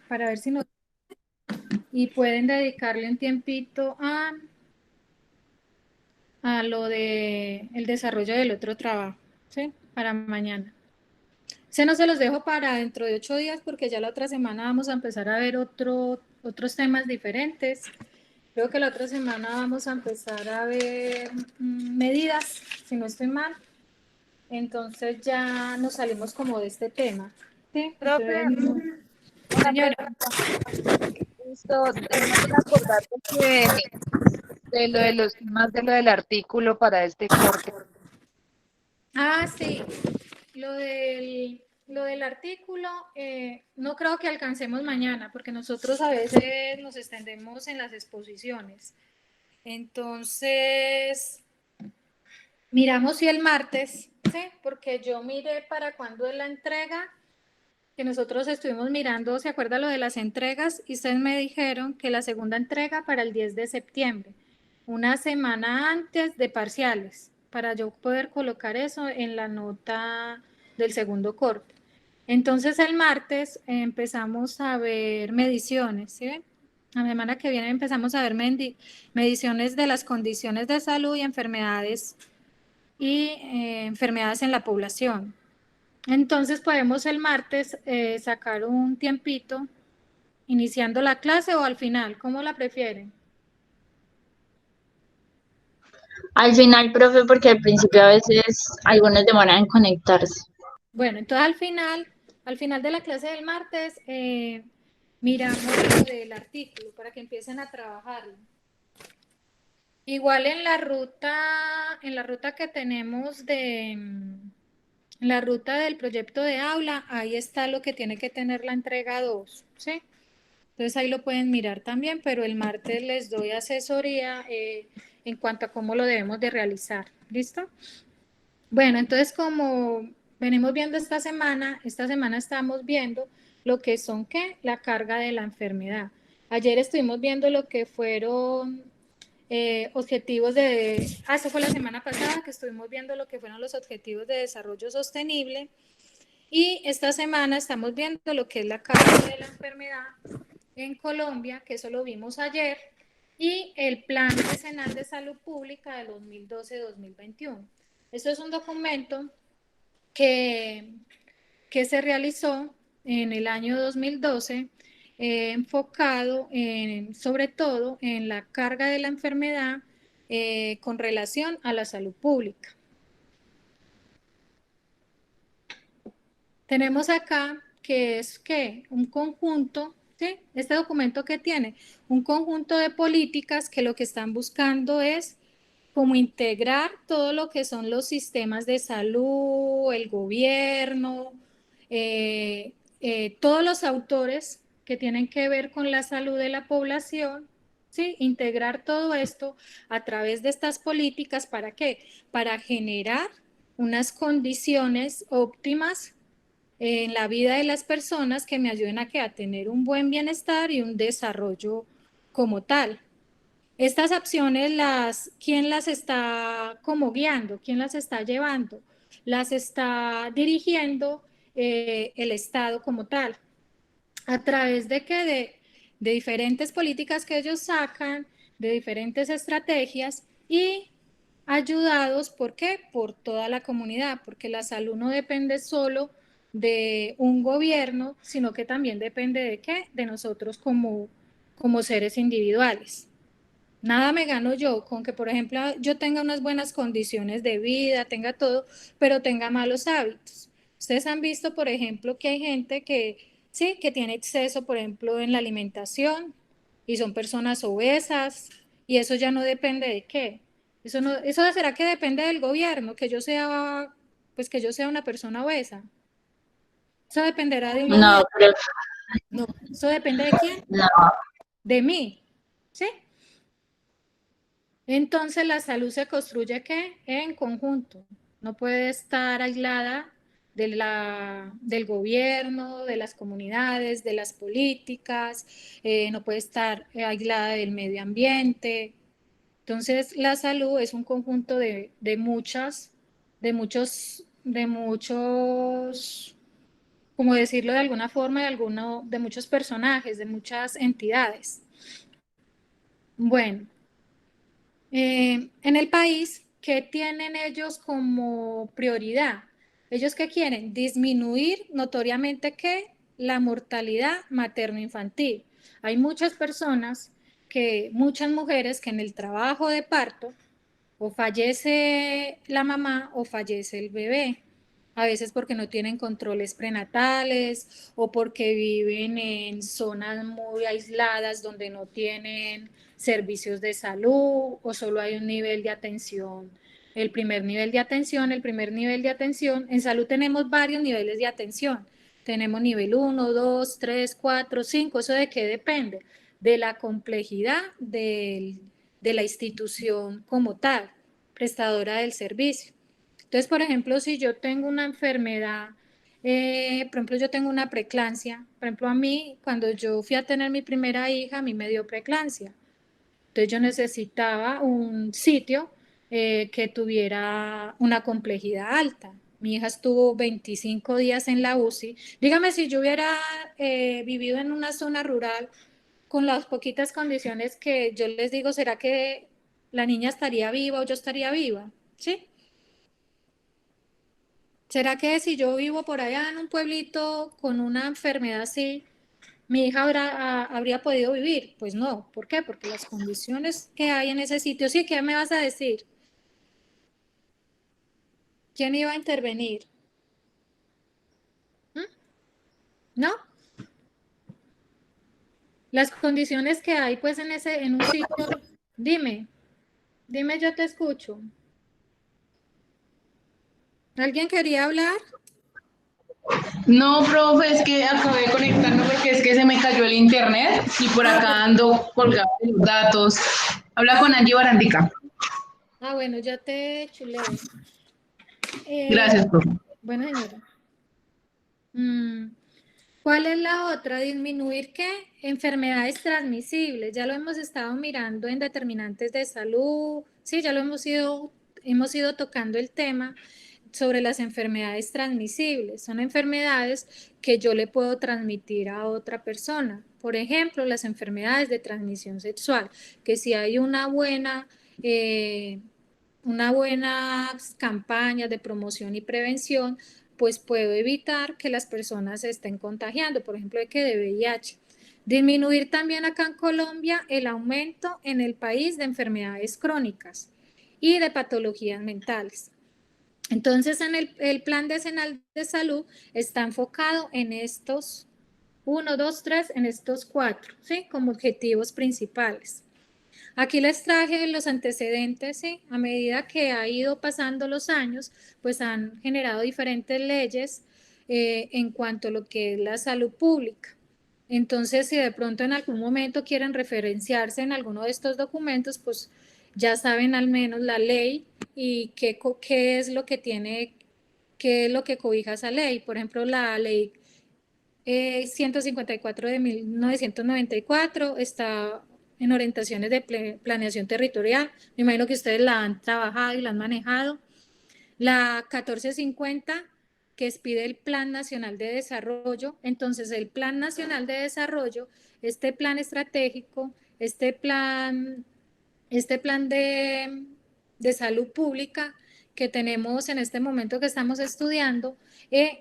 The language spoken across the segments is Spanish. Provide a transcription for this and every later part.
para ver si nos... Y pueden dedicarle un tiempito a lo de el desarrollo del otro trabajo, ¿sí? Para mañana. Se no se los dejo para dentro de 8 días porque ya la otra semana vamos a empezar a ver otros temas diferentes. Creo que la otra semana vamos a empezar a ver medidas, si no estoy mal. Entonces ya nos salimos como de este tema. ¿Sí? Profe, Entonces, una señora. pregunta. Esto, no me acordar de lo de los temas de lo del artículo para este corte. Ah, sí. Lo del artículo, no creo que alcancemos mañana, porque nosotros a veces nos extendemos en las exposiciones. Entonces, miramos si el martes, ¿sí? Porque yo miré para cuándo es la entrega, que nosotros estuvimos mirando, ¿se acuerda lo de las entregas? Y ustedes me dijeron que la segunda entrega para el 10 de septiembre, una semana antes de parciales, para yo poder colocar eso en la nota del segundo corte. Entonces el martes empezamos a ver mediciones, ¿sí ven? La semana que viene empezamos a ver mediciones de las condiciones de salud y enfermedades en la población. Entonces podemos el martes sacar un tiempito iniciando la clase o al final, ¿cómo la prefieren? Al final, profe, porque al principio a veces algunos demoran en conectarse. Bueno, entonces al final de la clase del martes, miramos lo del artículo para que empiecen a trabajarlo. Igual en la ruta que tenemos en la ruta del proyecto de aula, ahí está lo que tiene que tener la entrega 2, ¿sí? Entonces ahí lo pueden mirar también, pero el martes les doy asesoría en cuanto a cómo lo debemos de realizar. ¿Listo? Bueno, entonces como venimos viendo esta semana estamos viendo lo que son, ¿qué? La carga de la enfermedad. Ayer estuvimos viendo lo que fueron objetivos eso fue la semana pasada que estuvimos viendo lo que fueron los objetivos de desarrollo sostenible y esta semana estamos viendo lo que es la carga de la enfermedad en Colombia, que eso lo vimos ayer, y el Plan Decenal de Salud Pública de 2012-2021. Esto es un documento que, que se realizó en el año 2012, enfocado sobre todo en la carga de la enfermedad con relación a la salud pública. Tenemos acá que es que un conjunto, ¿sí? Este documento que tiene un conjunto de políticas que lo que están buscando es como integrar todo lo que son los sistemas de salud, el gobierno, todos los autores que tienen que ver con la salud de la población, ¿sí? Integrar todo esto a través de estas políticas, ¿para qué? Para generar unas condiciones óptimas en la vida de las personas que me ayuden a tener un buen bienestar y un desarrollo como tal. Estas acciones, ¿quién las está como guiando? ¿Quién las está llevando? Las está dirigiendo el Estado como tal. ¿A través de qué? De diferentes políticas que ellos sacan, de diferentes estrategias y ayudados, ¿por qué? Por toda la comunidad, porque la salud no depende solo de un gobierno, sino que también depende de qué? De nosotros como seres individuales. Nada me gano yo con que, por ejemplo, yo tenga unas buenas condiciones de vida, tenga todo, pero tenga malos hábitos. Ustedes han visto, por ejemplo, que hay gente que sí, que tiene exceso, por ejemplo, en la alimentación y son personas obesas y eso ya no depende de qué. Eso no, eso será que depende del gobierno, pues que yo sea una persona obesa. Eso dependerá de un No, gobierno. profe, No, eso depende de quién, no. de mí, ¿sí? Entonces la salud se construye ¿qué? En conjunto. No puede estar aislada del gobierno, de las comunidades, de las políticas, no puede estar aislada del medio ambiente. Entonces la salud es un conjunto de muchos como decirlo de alguna forma, de muchos personajes, de muchas entidades. Bueno, en el país, ¿qué tienen ellos como prioridad? ¿Ellos qué quieren? Disminuir notoriamente ¿qué? La mortalidad materno-infantil. Hay muchas personas, muchas mujeres que en el trabajo de parto o fallece la mamá o fallece el bebé. A veces porque no tienen controles prenatales o porque viven en zonas muy aisladas donde no tienen servicios de salud o solo hay un nivel de atención. El primer nivel de atención, en salud tenemos varios niveles de atención. Tenemos nivel 1, 2, 3, 4, 5, ¿eso de qué depende? De la complejidad de la institución como tal, prestadora del servicio. Entonces, por ejemplo, si yo tengo una enfermedad, por ejemplo, yo tengo una preeclampsia, por ejemplo, a mí, cuando yo fui a tener mi primera hija, a mí me dio preeclampsia. Entonces yo necesitaba un sitio que tuviera una complejidad alta. Mi hija estuvo 25 días en la UCI. Dígame si yo hubiera vivido en una zona rural con las poquitas condiciones que yo les digo, ¿será que la niña estaría viva o yo estaría viva? ¿Sí? ¿Será que si yo vivo por allá en un pueblito con una enfermedad así, mi hija habría podido vivir? Pues no. ¿Por qué? Porque las condiciones que hay en ese sitio, sí, ¿qué me vas a decir? ¿Quién iba a intervenir? ¿Mm? ¿No? Las condiciones que hay pues en un sitio, dime, yo te escucho. ¿Alguien quería hablar? No, profe, es que acabé de conectarme porque es que se me cayó el internet y por acá ando colgado de los datos. Habla con Angie Barandica. Bueno, ya te chuleo. Gracias, profe. Bueno, señora. ¿Cuál es la otra? Disminuir qué? Enfermedades transmisibles. Ya lo hemos estado mirando en determinantes de salud. Sí, ya lo hemos ido tocando el tema sobre las enfermedades transmisibles. Son enfermedades que yo le puedo transmitir a otra persona. Por ejemplo, las enfermedades de transmisión sexual, que si hay una buena campaña de promoción y prevención, pues puedo evitar que las personas se estén contagiando, por ejemplo, de VIH. Disminuir también acá en Colombia el aumento en el país de enfermedades crónicas y de patologías mentales. Entonces, en el Plan Decenal de Salud está enfocado en estos 1, 2, 3, en estos 4, ¿sí? Como objetivos principales. Aquí les traje los antecedentes, ¿sí? A medida que ha ido pasando los años, pues han generado diferentes leyes en cuanto a lo que es la salud pública. Entonces, si de pronto en algún momento quieren referenciarse en alguno de estos documentos, pues ya saben al menos la ley y qué es lo que tiene, qué es lo que cobija esa ley. Por ejemplo, la ley 154 de 1994 está en orientaciones de planeación territorial. Me imagino que ustedes la han trabajado y la han manejado. La 1450, que expide el Plan Nacional de Desarrollo. Entonces, el Plan Nacional de Desarrollo, este plan estratégico, este plan de salud pública que tenemos en este momento que estamos estudiando,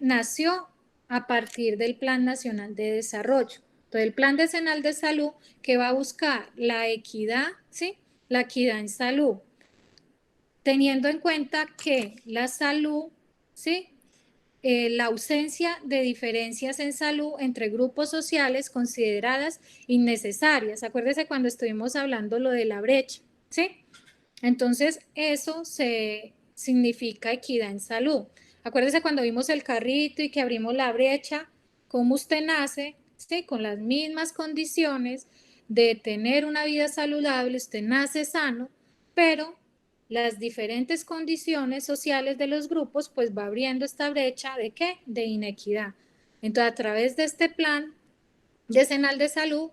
nació a partir del Plan Nacional de Desarrollo. Entonces, el Plan Nacional de Salud que va a buscar la equidad, ¿sí? La equidad en salud, teniendo en cuenta que la salud, ¿sí? La ausencia de diferencias en salud entre grupos sociales consideradas innecesarias. Acuérdese cuando estuvimos hablando lo de la brecha, ¿sí? Entonces, eso significa equidad en salud. Acuérdese cuando vimos el carrito y que abrimos la brecha, cómo usted nace, ¿sí? Con las mismas condiciones de tener una vida saludable, usted nace sano, pero las diferentes condiciones sociales de los grupos, pues va abriendo esta brecha de ¿qué? De inequidad. Entonces, a través de este plan decenal de salud,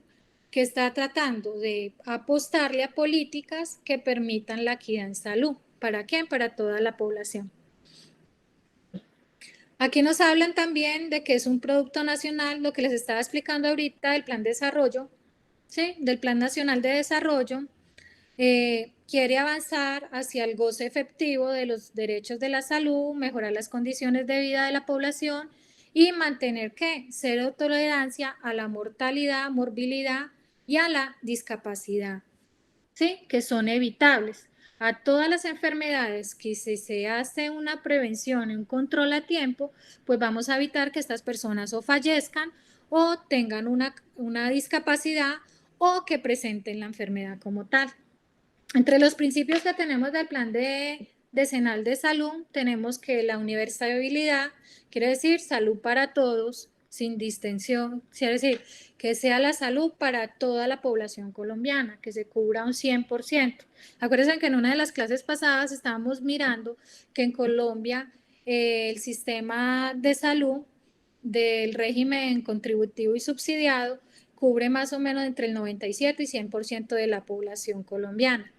que está tratando de apostarle a políticas que permitan la equidad en salud. ¿Para quién? Para toda la población. Aquí nos hablan también de que es un producto nacional, lo que les estaba explicando ahorita del plan de desarrollo, ¿sí? Del Plan Nacional de Desarrollo. Quiere avanzar hacia el goce efectivo de los derechos de la salud, mejorar las condiciones de vida de la población y mantener ¿qué? Cero tolerancia a la mortalidad, morbilidad y a la discapacidad, ¿sí? Que son evitables. A todas las enfermedades que si se hace una prevención y un control a tiempo, pues vamos a evitar que estas personas o fallezcan o tengan una discapacidad o que presenten la enfermedad como tal. Entre los principios que tenemos del plan decenal de salud, tenemos que la universalidad, quiere decir salud para todos, sin distinción, quiere decir que sea la salud para toda la población colombiana, que se cubra un 100%. Acuérdense que en una de las clases pasadas estábamos mirando que en Colombia el sistema de salud del régimen contributivo y subsidiado cubre más o menos entre el 97 y 100% de la población colombiana.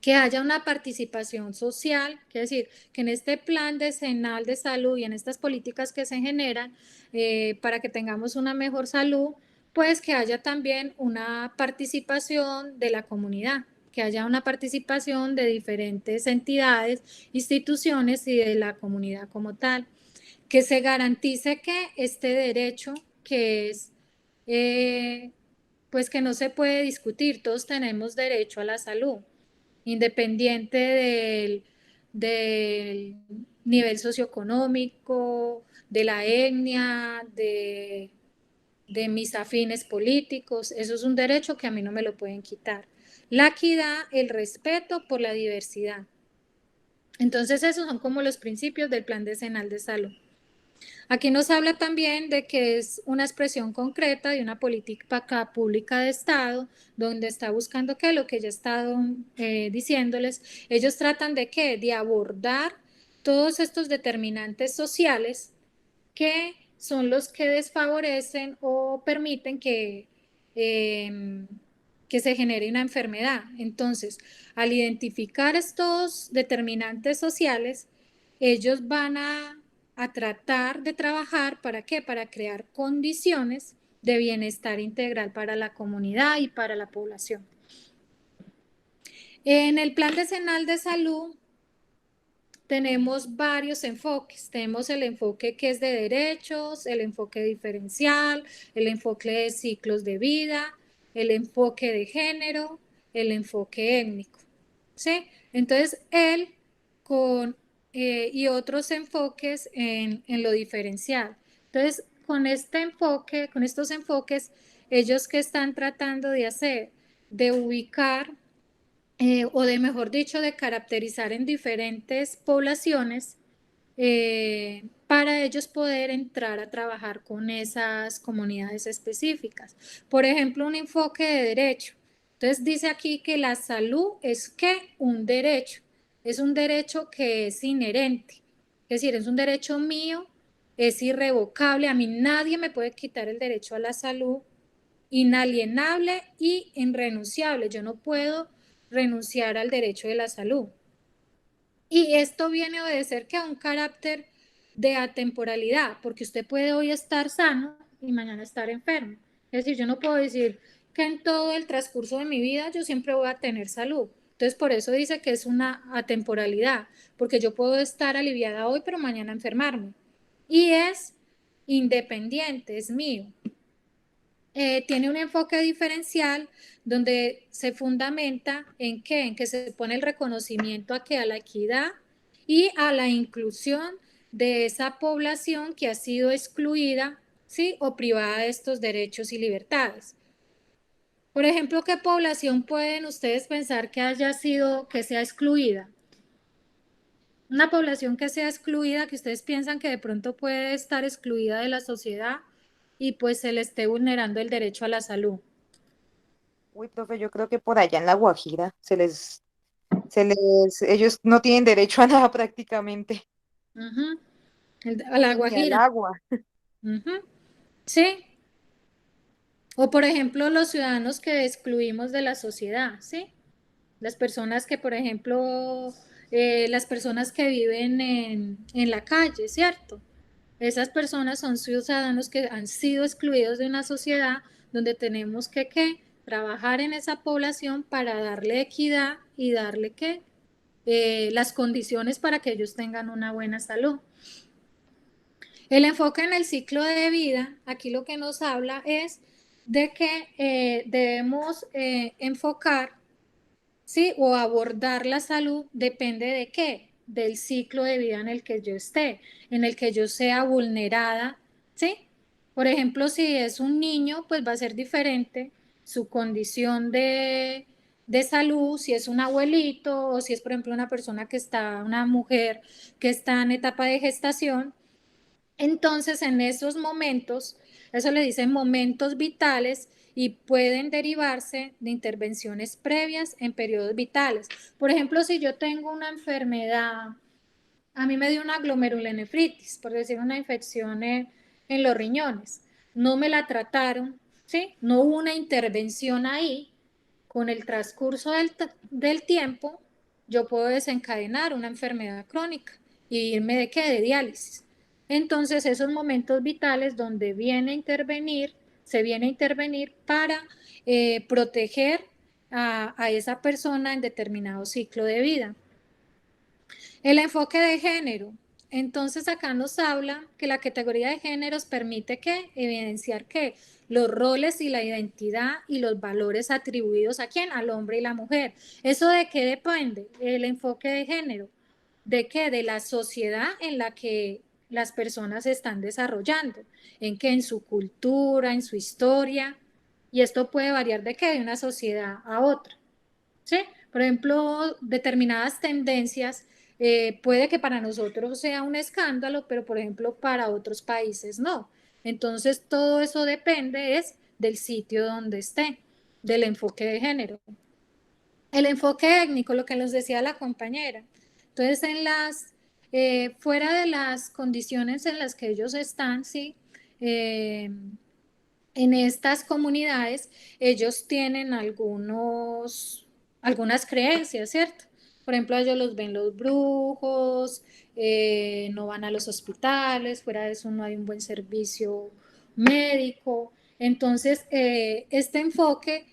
Que haya una participación social, es decir, que en este plan decenal de salud y en estas políticas que se generan para que tengamos una mejor salud, pues que haya también una participación de la comunidad, que haya una participación de diferentes entidades, instituciones y de la comunidad como tal, que se garantice que este derecho que es, pues que no se puede discutir, todos tenemos derecho a la salud independiente del nivel socioeconómico, de la etnia, de mis afines políticos. Eso es un derecho que a mí no me lo pueden quitar. La equidad, el respeto por la diversidad. Entonces, esos son como los principios del Plan Decenal de Salud. Aquí nos habla también de que es una expresión concreta de una política pública de Estado, donde está buscando que lo que ya he estado diciéndoles, ellos tratan de qué, de abordar todos estos determinantes sociales que son los que desfavorecen o permiten que se genere una enfermedad. Entonces, al identificar estos determinantes sociales, ellos van a tratar de trabajar ¿para qué? Para crear condiciones de bienestar integral para la comunidad y para la población. En el Plan Decenal de Salud tenemos varios enfoques. Tenemos el enfoque que es de derechos, el enfoque diferencial, el enfoque de ciclos de vida, el enfoque de género, el enfoque étnico. ¿Sí? Entonces, él con y otros enfoques en lo diferencial. Entonces, con este enfoque, con estos enfoques, ellos que están tratando de hacer, de ubicar o de mejor dicho, de caracterizar en diferentes poblaciones para ellos poder entrar a trabajar con esas comunidades específicas. Por ejemplo, un enfoque de derecho. Entonces dice aquí que la salud es que un derecho, es un derecho que es inherente, es decir, es un derecho mío, es irrevocable, a mí nadie me puede quitar el derecho a la salud, inalienable y irrenunciable, yo no puedo renunciar al derecho de la salud. Y esto viene a obedecer que a un carácter de atemporalidad, porque usted puede hoy estar sano y mañana estar enfermo. Es decir, yo no puedo decir que en todo el transcurso de mi vida yo siempre voy a tener salud. Entonces, por eso dice que es una atemporalidad, porque yo puedo estar aliviada hoy, pero mañana enfermarme. Y es independiente, es mío. Tiene un enfoque diferencial donde se fundamenta en qué, en que se pone el reconocimiento a la equidad y a la inclusión de esa población que ha sido excluida, ¿sí? O privada de estos derechos y libertades. Por ejemplo, ¿qué población pueden ustedes pensar que haya sido, que sea excluida? Una población que sea excluida, que ustedes piensan que de pronto puede estar excluida de la sociedad y pues se le esté vulnerando el derecho a la salud. Uy, profe, yo creo que por allá en La Guajira ellos no tienen derecho a nada prácticamente, Uh-huh. A la ni al Guajira. agua. Uh-huh. Sí. O por ejemplo, los ciudadanos que excluimos de la sociedad, ¿sí? Las personas que, por ejemplo, las personas que viven en la calle, ¿cierto? Esas personas son ciudadanos que han sido excluidos de una sociedad donde tenemos que, ¿qué? Trabajar en esa población para darle equidad y darle, ¿qué? Las condiciones para que ellos tengan una buena salud. El enfoque en el ciclo de vida, aquí lo que nos habla es de que debemos enfocar, ¿sí? O abordar la salud, depende de qué, del ciclo de vida en el que yo esté, en el que yo sea vulnerada, ¿sí? Por ejemplo, si es un niño, pues va a ser diferente su condición de salud, si es un abuelito o si es, por ejemplo, una persona que está, una mujer que está en etapa de gestación. Entonces, en esos momentos, eso le dicen momentos vitales y pueden derivarse de intervenciones previas en periodos vitales. Por ejemplo, si yo tengo una enfermedad, a mí me dio una glomerulonefritis, por decir una infección en los riñones, no me la trataron, ¿sí? No hubo una intervención ahí. Con el transcurso del tiempo, yo puedo desencadenar una enfermedad crónica y irme de qué, de diálisis. Entonces, esos momentos vitales donde viene a intervenir, se viene a intervenir para proteger a esa persona en determinado ciclo de vida. El enfoque de género. Entonces acá nos habla que la categoría de géneros permite que evidenciar que los roles y la identidad y los valores atribuidos a quién, al hombre y la mujer. ¿Eso de qué depende? El enfoque de género. ¿De qué? De la sociedad en la que las personas se están desarrollando. ¿En qué? En su cultura, en su historia. Y esto puede variar de qué, de una sociedad a otra. ¿Sí? Por ejemplo, determinadas tendencias puede que para nosotros sea un escándalo, pero por ejemplo para otros países no. Entonces todo eso depende es del sitio donde esté, del enfoque de género. El enfoque étnico, lo que nos decía la compañera. Entonces fuera de las condiciones en las que ellos están, sí, en estas comunidades ellos tienen algunas creencias, ¿cierto? Por ejemplo, ellos los ven los brujos, no van a los hospitales, fuera de eso no hay un buen servicio médico. Entonces, este enfoque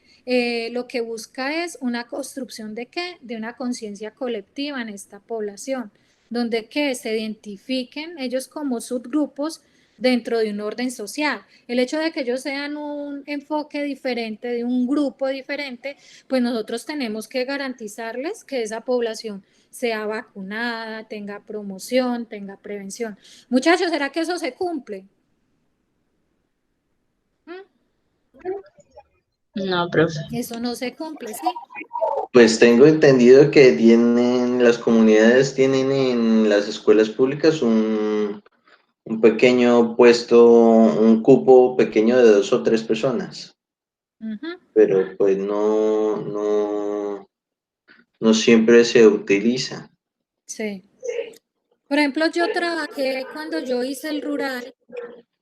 lo que busca es una construcción de qué? De una conciencia colectiva en esta población, donde que se identifiquen ellos como subgrupos dentro de un orden social. El hecho de que ellos sean un enfoque diferente, de un grupo diferente, pues nosotros tenemos que garantizarles que esa población sea vacunada, tenga promoción, tenga prevención. Muchachos, ¿será que eso se cumple? No, profe. Eso no se cumple, ¿sí? Pues tengo entendido que las comunidades tienen en las escuelas públicas un pequeño puesto, un cupo pequeño de 2 o 3 personas, pero pues no siempre se utiliza. Sí. Por ejemplo, yo trabajé cuando yo hice el rural,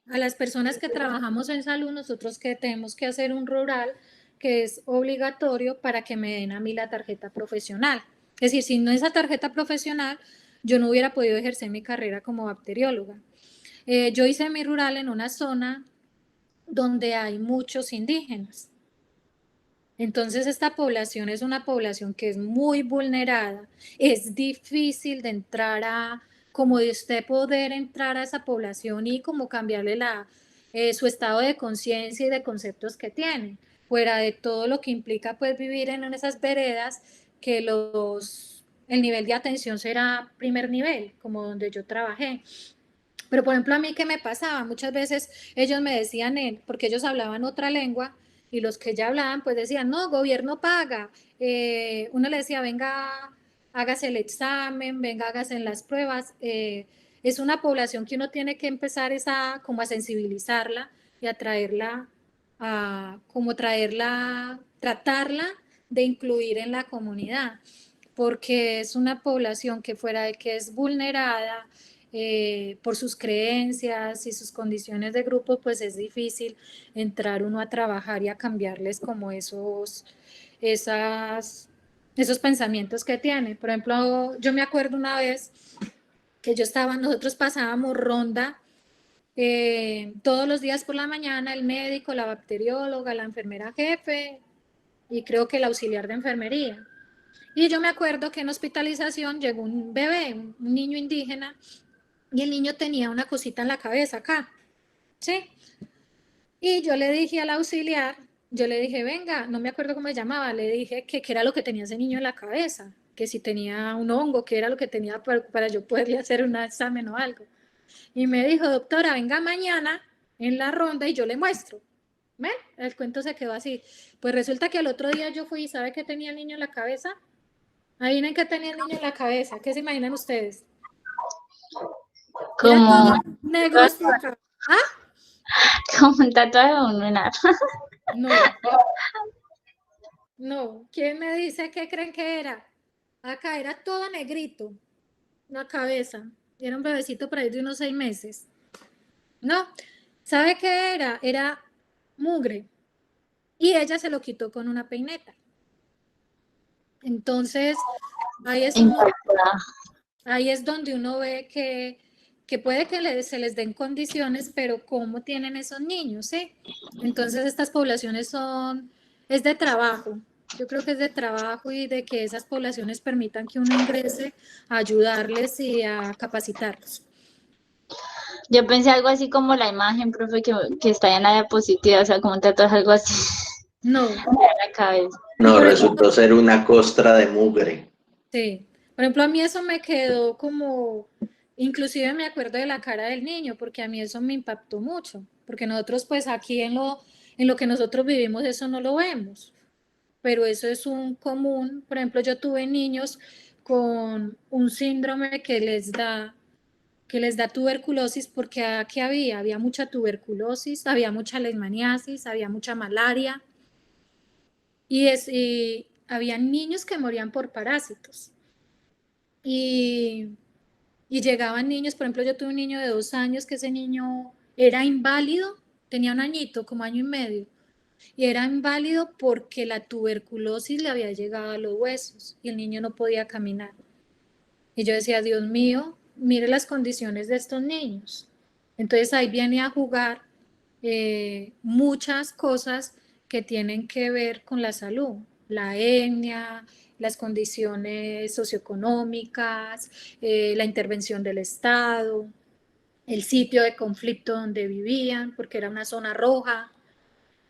a las personas que trabajamos en salud, nosotros que tenemos que hacer un rural que es obligatorio para que me den a mí la tarjeta profesional. Es decir, sin esa tarjeta profesional, yo no hubiera podido ejercer mi carrera como bacterióloga. Yo hice mi rural en una zona donde hay muchos indígenas. Entonces esta población es una población que es muy vulnerada, es difícil de entrar como de usted poder entrar a esa población y como cambiarle su estado de conciencia y de conceptos que tienen, fuera de todo lo que implica pues vivir en esas veredas que el nivel de atención será primer nivel, como donde yo trabajé. Pero por ejemplo, a mí, ¿qué me pasaba? Muchas veces ellos me decían, porque ellos hablaban otra lengua, y los que ya hablaban, pues decían, no, gobierno paga. Uno le decía, venga, hágase el examen, venga, hágase las pruebas. Es una población que uno tiene que empezar como a sensibilizarla y a traerla, tratarla de incluir en la comunidad, porque es una población que fuera de que es vulnerada, por sus creencias y sus condiciones de grupo, pues es difícil entrar uno a trabajar y a cambiarles como esas esos pensamientos que tiene. Por ejemplo, yo me acuerdo una vez que nosotros pasábamos ronda todos los días por la mañana, el médico, la bacterióloga, la enfermera jefe y creo que el auxiliar de enfermería. Y yo me acuerdo que en hospitalización llegó un bebé, un niño indígena, y el niño tenía una cosita en la cabeza acá, ¿sí? Y yo le dije al auxiliar, yo le dije, venga, no me acuerdo cómo se llamaba, le dije que qué era lo que tenía ese niño en la cabeza, que si tenía un hongo, qué era lo que tenía para yo poderle hacer un examen o algo. Y me dijo, doctora, venga mañana en la ronda y yo le muestro. ¿Ven? El cuento se quedó así. Pues resulta que al otro día yo fui y ¿sabe qué tenía el niño en la cabeza? Adivinen qué tenía el niño en la cabeza. ¿Qué se imaginan ustedes? Era Como, todo negro su cabeza. como un tatuaje o un lunar. No, no. ¿Quién me dice qué creen que era? Acá era todo negrito, la cabeza. Era un bebecito por ahí de unos 6 meses. No, ¿sabe qué era? Era mugre. Y ella se lo quitó con una peineta. Entonces, ahí es, Impactada. ahí es donde uno ve que puede que se les den condiciones, pero ¿cómo tienen esos niños? ¿Sí? Entonces, estas poblaciones es de trabajo. Yo creo que es de trabajo y de que esas poblaciones permitan que uno ingrese a ayudarles y a capacitarlos. Yo pensé algo así como la imagen, profe, que está en la diapositiva, o sea, como un tatuaje, algo así No. en la cabeza. No, Por resultó ser una costra de mugre. Sí, por ejemplo, a mí eso me quedó como, inclusive me acuerdo de la cara del niño, porque a mí eso me impactó mucho, porque nosotros pues aquí en lo que nosotros vivimos eso no lo vemos, pero eso es un común. Por ejemplo, yo tuve niños con un síndrome que les da tuberculosis, porque aquí había mucha tuberculosis, había mucha leishmaniasis, había mucha malaria, y había niños que morían por parásitos. Y llegaban niños, por ejemplo, yo tuve un niño de 2 años que ese niño era inválido, tenía un añito, como año y medio, y era inválido porque la tuberculosis le había llegado a los huesos y el niño no podía caminar. Y yo decía, Dios mío, mire las condiciones de estos niños. Entonces ahí viene a jugar muchas cosas que tienen que ver con la salud, la etnia, las condiciones socioeconómicas, la intervención del Estado, el sitio de conflicto donde vivían, porque era una zona roja.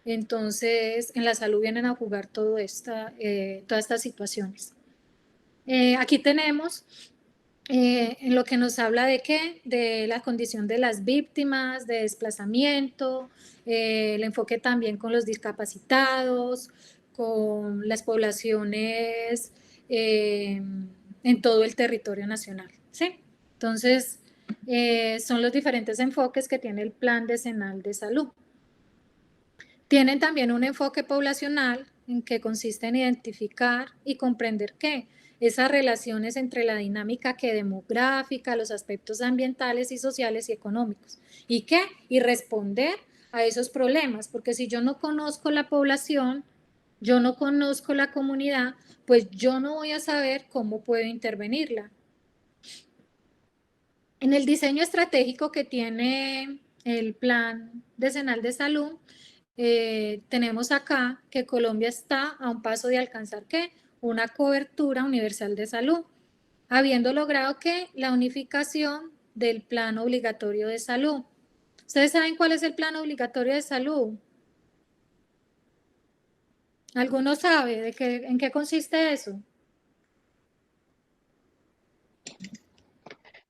Entonces, en la salud vienen a jugar todas estas situaciones. Aquí tenemos en lo que nos habla de qué, de la condición de las víctimas, de desplazamiento, el enfoque también con los discapacitados, con las poblaciones en todo el territorio nacional, ¿sí? Entonces, son los diferentes enfoques que tiene el Plan Decenal de Salud. Tienen también un enfoque poblacional en que consiste en identificar y comprender qué, esas relaciones entre la dinámica que demográfica, los aspectos ambientales y sociales y económicos. ¿Y qué? Y responder a esos problemas, porque si yo no conozco la población, yo no conozco la comunidad, pues yo no voy a saber cómo puedo intervenirla. En el diseño estratégico que tiene el Plan Decenal de Salud, tenemos acá que Colombia está a un paso de alcanzar ¿qué? Una cobertura universal de salud, habiendo logrado que la unificación del plan obligatorio de salud. ¿Ustedes saben cuál es el plan obligatorio de salud? ¿Alguno sabe en qué consiste eso?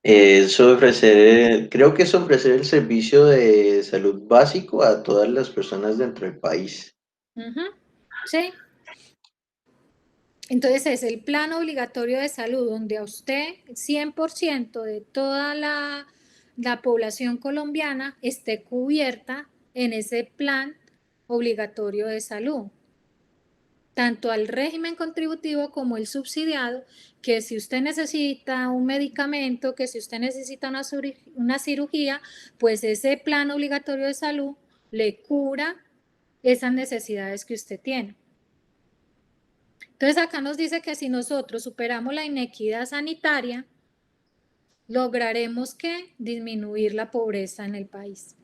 Creo que es ofrecer el servicio de salud básico a todas las personas dentro del país. Sí. Entonces es el plan obligatorio de salud donde a usted 100% de toda la población colombiana esté cubierta en ese plan obligatorio de salud, tanto al régimen contributivo como el subsidiado, que si usted necesita un medicamento, que si usted necesita una cirugía, pues ese plan obligatorio de salud le cubra esas necesidades que usted tiene. Entonces acá nos dice que si nosotros superamos la inequidad sanitaria, lograremos que disminuir la pobreza en el país.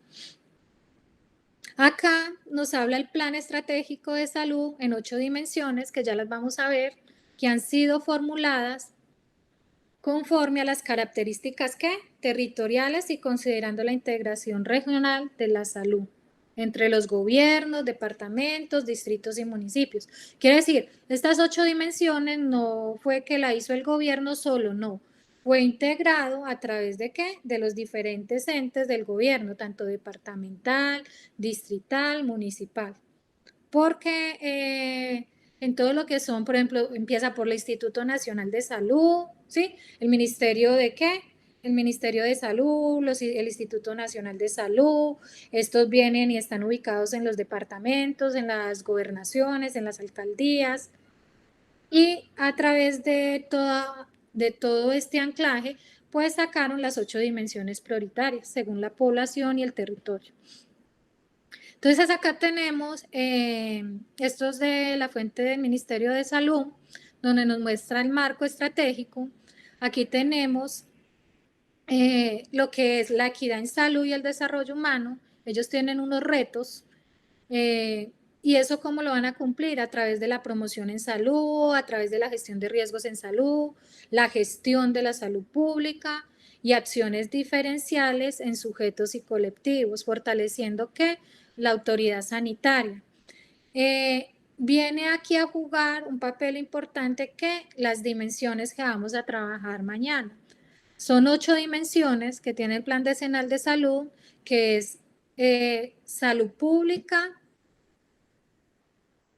Acá nos habla el Plan Estratégico de Salud en 8 dimensiones, que ya las vamos a ver, que han sido formuladas conforme a las características territoriales y considerando la integración regional de la salud entre los gobiernos, departamentos, distritos y municipios. Quiere decir, estas 8 dimensiones no fue que la hizo el gobierno solo, no. Fue integrado a través de de los diferentes entes del gobierno, tanto departamental, distrital, municipal. Porque en todo lo que son, por ejemplo, empieza por el Instituto Nacional de Salud, ¿sí? El Ministerio de el Ministerio de Salud, el Instituto Nacional de Salud, estos vienen y están ubicados en los departamentos, en las gobernaciones, en las alcaldías, y a través de todo este anclaje, pues sacaron las 8 dimensiones prioritarias, según la población y el territorio. Entonces acá tenemos estos de la fuente del Ministerio de Salud, donde nos muestra el marco estratégico. Aquí tenemos lo que es la equidad en salud y el desarrollo humano. Ellos tienen unos retos y eso cómo lo van a cumplir a través de la promoción en salud, a través de la gestión de riesgos en salud, la gestión de la salud pública y acciones diferenciales en sujetos y colectivos, fortaleciendo la autoridad sanitaria. Viene aquí a jugar un papel importante las dimensiones que vamos a trabajar mañana. Son 8 dimensiones que tiene el Plan Decenal de Salud, que es salud pública,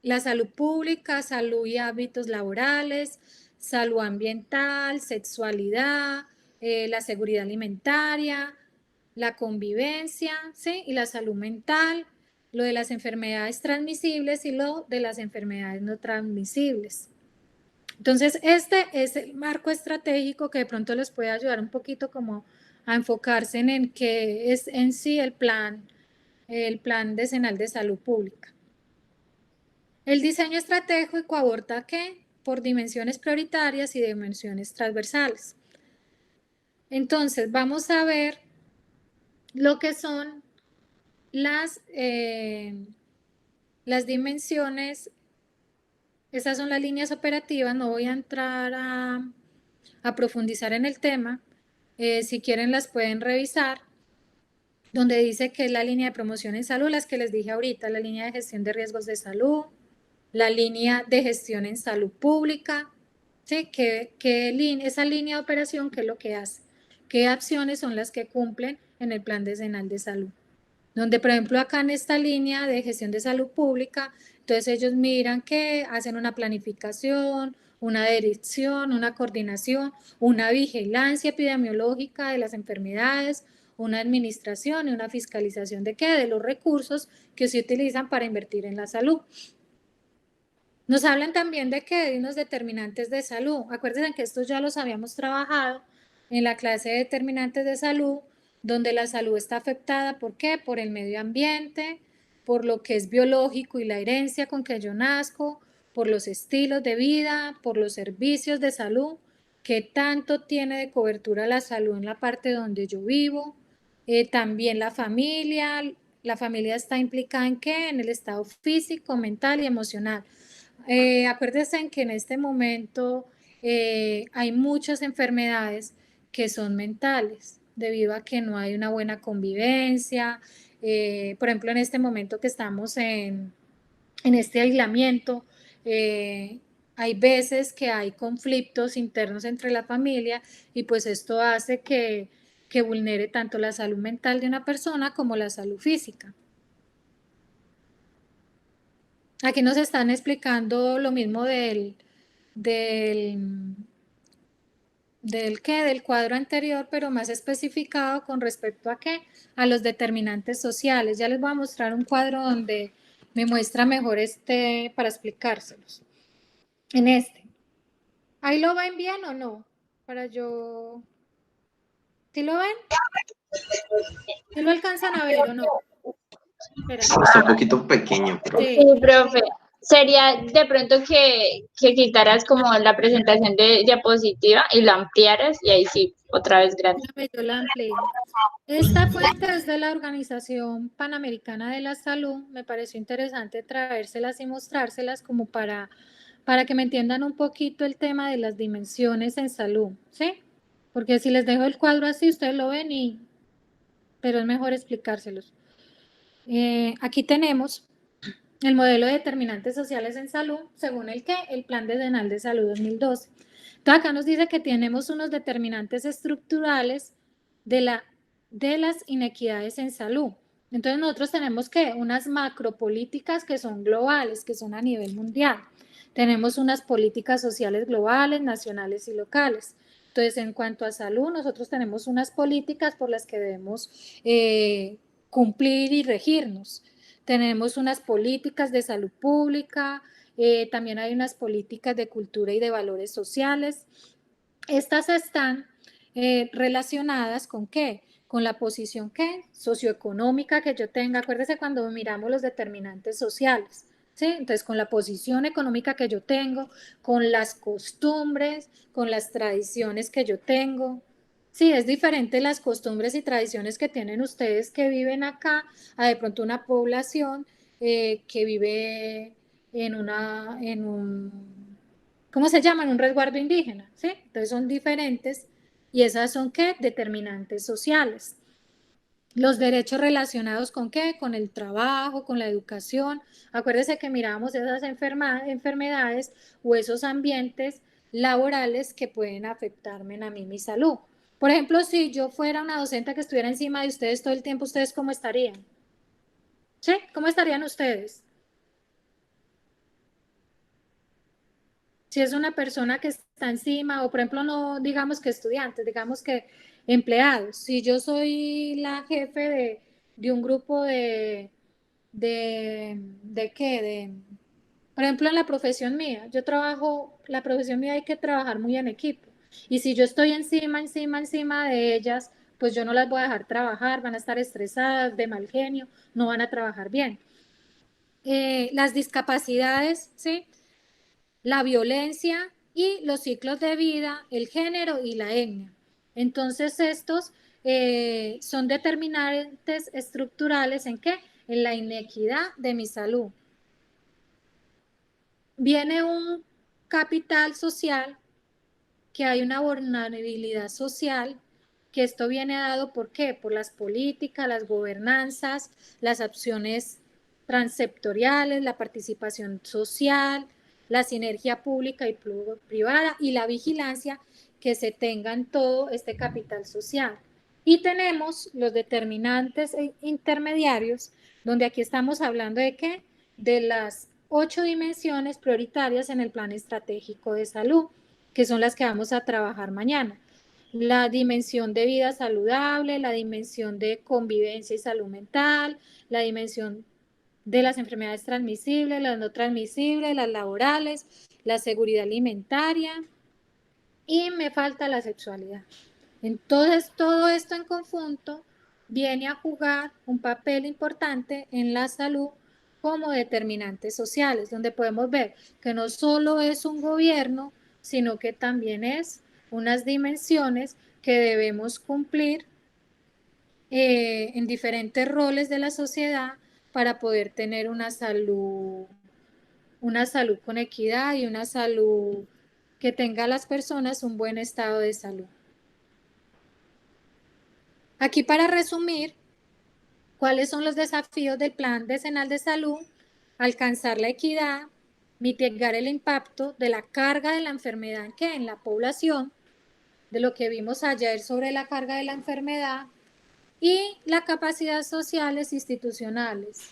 la salud pública, salud y hábitos laborales, salud ambiental, sexualidad, la seguridad alimentaria, la convivencia, ¿sí? Y la salud mental, lo de las enfermedades transmisibles y lo de las enfermedades no transmisibles. Entonces, este es el marco estratégico que de pronto les puede ayudar un poquito como a enfocarse en qué es en sí el plan decenal de salud pública. El diseño estratégico aborda por dimensiones prioritarias y dimensiones transversales. Entonces, vamos a ver lo que son las dimensiones. Esas son las líneas operativas, no voy a entrar a profundizar en el tema. Si quieren las pueden revisar, donde dice que es la línea de promoción en salud, las que les dije ahorita, la línea de gestión de riesgos de salud, la línea de gestión en salud pública, ¿sí? Esa línea de operación, ¿qué es lo que hace? ¿Qué acciones son las que cumplen en el Plan Decenal de Salud? Donde, por ejemplo, acá en esta línea de gestión de salud pública, entonces ellos miran que hacen una planificación, una dirección, una coordinación, una vigilancia epidemiológica de las enfermedades, una administración y una fiscalización de los recursos que se utilizan para invertir en la salud. Nos hablan también de unos determinantes de salud. Acuérdense que estos ya los habíamos trabajado en la clase de determinantes de salud, donde la salud está afectada, ¿por qué? Por el medio ambiente, por lo que es biológico y la herencia con que yo nazco, por los estilos de vida, por los servicios de salud, qué tanto tiene de cobertura la salud en la parte donde yo vivo, también la familia está implicada en en el estado físico, mental y emocional. Acuérdense en que en este momento hay muchas enfermedades que son mentales, debido a que no hay una buena convivencia. Por ejemplo, en este momento que estamos en este aislamiento, hay veces que hay conflictos internos entre la familia y pues esto hace que vulnere tanto la salud mental de una persona como la salud física. Aquí nos están explicando lo mismo del cuadro anterior, pero más especificado con respecto a los determinantes sociales. Ya les voy a mostrar un cuadro donde me muestra mejor para explicárselos. En este. ¿Ahí lo ven bien o no? ¿Sí lo ven? ¿Sí lo alcanzan a ver o no? Está un poquito pequeño, pero... Sí, profe. Sería de pronto que quitaras como la presentación de diapositiva y la ampliaras y ahí sí, otra vez grande. Yo la amplié. Esta fuente es de la Organización Panamericana de la Salud. Me pareció interesante traérselas y mostrárselas como para que me entiendan un poquito el tema de las dimensiones en salud, ¿sí? Porque si les dejo el cuadro así, ustedes lo ven pero es mejor explicárselos. Aquí tenemos el modelo de determinantes sociales en salud, según el Plan Decenal de Salud 2012. Entonces acá nos dice que tenemos unos determinantes estructurales de las inequidades en salud. Entonces nosotros tenemos unas macropolíticas que son globales, que son a nivel mundial. Tenemos unas políticas sociales globales, nacionales y locales. Entonces, en cuanto a salud, nosotros tenemos unas políticas por las que debemos cumplir y regirnos. Tenemos unas políticas de salud pública, también hay unas políticas de cultura y de valores sociales. Estas están relacionadas con ¿qué? Con la posición socioeconómica que yo tenga. Acuérdese cuando miramos los determinantes sociales, ¿sí? Entonces, con la posición económica que yo tengo, con las costumbres, con las tradiciones que yo tengo. Sí, es diferente las costumbres y tradiciones que tienen ustedes que viven acá a de pronto una población que vive en un, ¿cómo se llama? En un resguardo indígena, ¿sí? Entonces son diferentes y esas son ¿qué? Determinantes sociales. Los derechos relacionados con ¿qué? Con el trabajo, con la educación. Acuérdese que miramos esas enfermedades o esos ambientes laborales que pueden afectarme a mí mi salud. Por ejemplo, si yo fuera una docente que estuviera encima de ustedes todo el tiempo, ¿ustedes cómo estarían? ¿Sí? ¿Cómo estarían ustedes? Si es una persona que está encima, o por ejemplo, no digamos que estudiantes, digamos que empleados. Si yo soy la jefe de un grupo ¿de qué? Por ejemplo, en la profesión mía, la profesión mía hay que trabajar muy en equipo. Y si yo estoy encima de ellas, pues yo no las voy a dejar trabajar, van a estar estresadas, de mal genio, no van a trabajar bien. Las discapacidades, ¿sí? La violencia y los ciclos de vida, el género y la etnia. Entonces, estos son determinantes estructurales ¿en qué? En la inequidad de mi salud. Viene un capital social, que hay una vulnerabilidad social, que esto viene dado ¿por qué? Por las políticas, las gobernanzas, las acciones transectoriales, la participación social, la sinergia pública y privada y la vigilancia que se tenga en todo este capital social. Y tenemos los determinantes intermediarios, donde aquí estamos hablando de ¿qué? De las 8 dimensiones prioritarias en el Plan Estratégico de Salud, que son las que vamos a trabajar mañana. La dimensión de vida saludable, la dimensión de convivencia y salud mental, la dimensión de las enfermedades transmisibles, las no transmisibles, las laborales, la seguridad alimentaria y me falta la sexualidad. Entonces, todo esto en conjunto viene a jugar un papel importante en la salud como determinantes sociales, donde podemos ver que no solo es un gobierno, sino que también es unas dimensiones que debemos cumplir en diferentes roles de la sociedad para poder tener una salud con equidad y una salud que tenga a las personas un buen estado de salud. Aquí para resumir, ¿cuáles son los desafíos del Plan Decenal de Salud? Alcanzar la equidad, mitigar el impacto de la carga de la enfermedad en la población, de lo que vimos ayer sobre la carga de la enfermedad, y la capacidad sociales institucionales.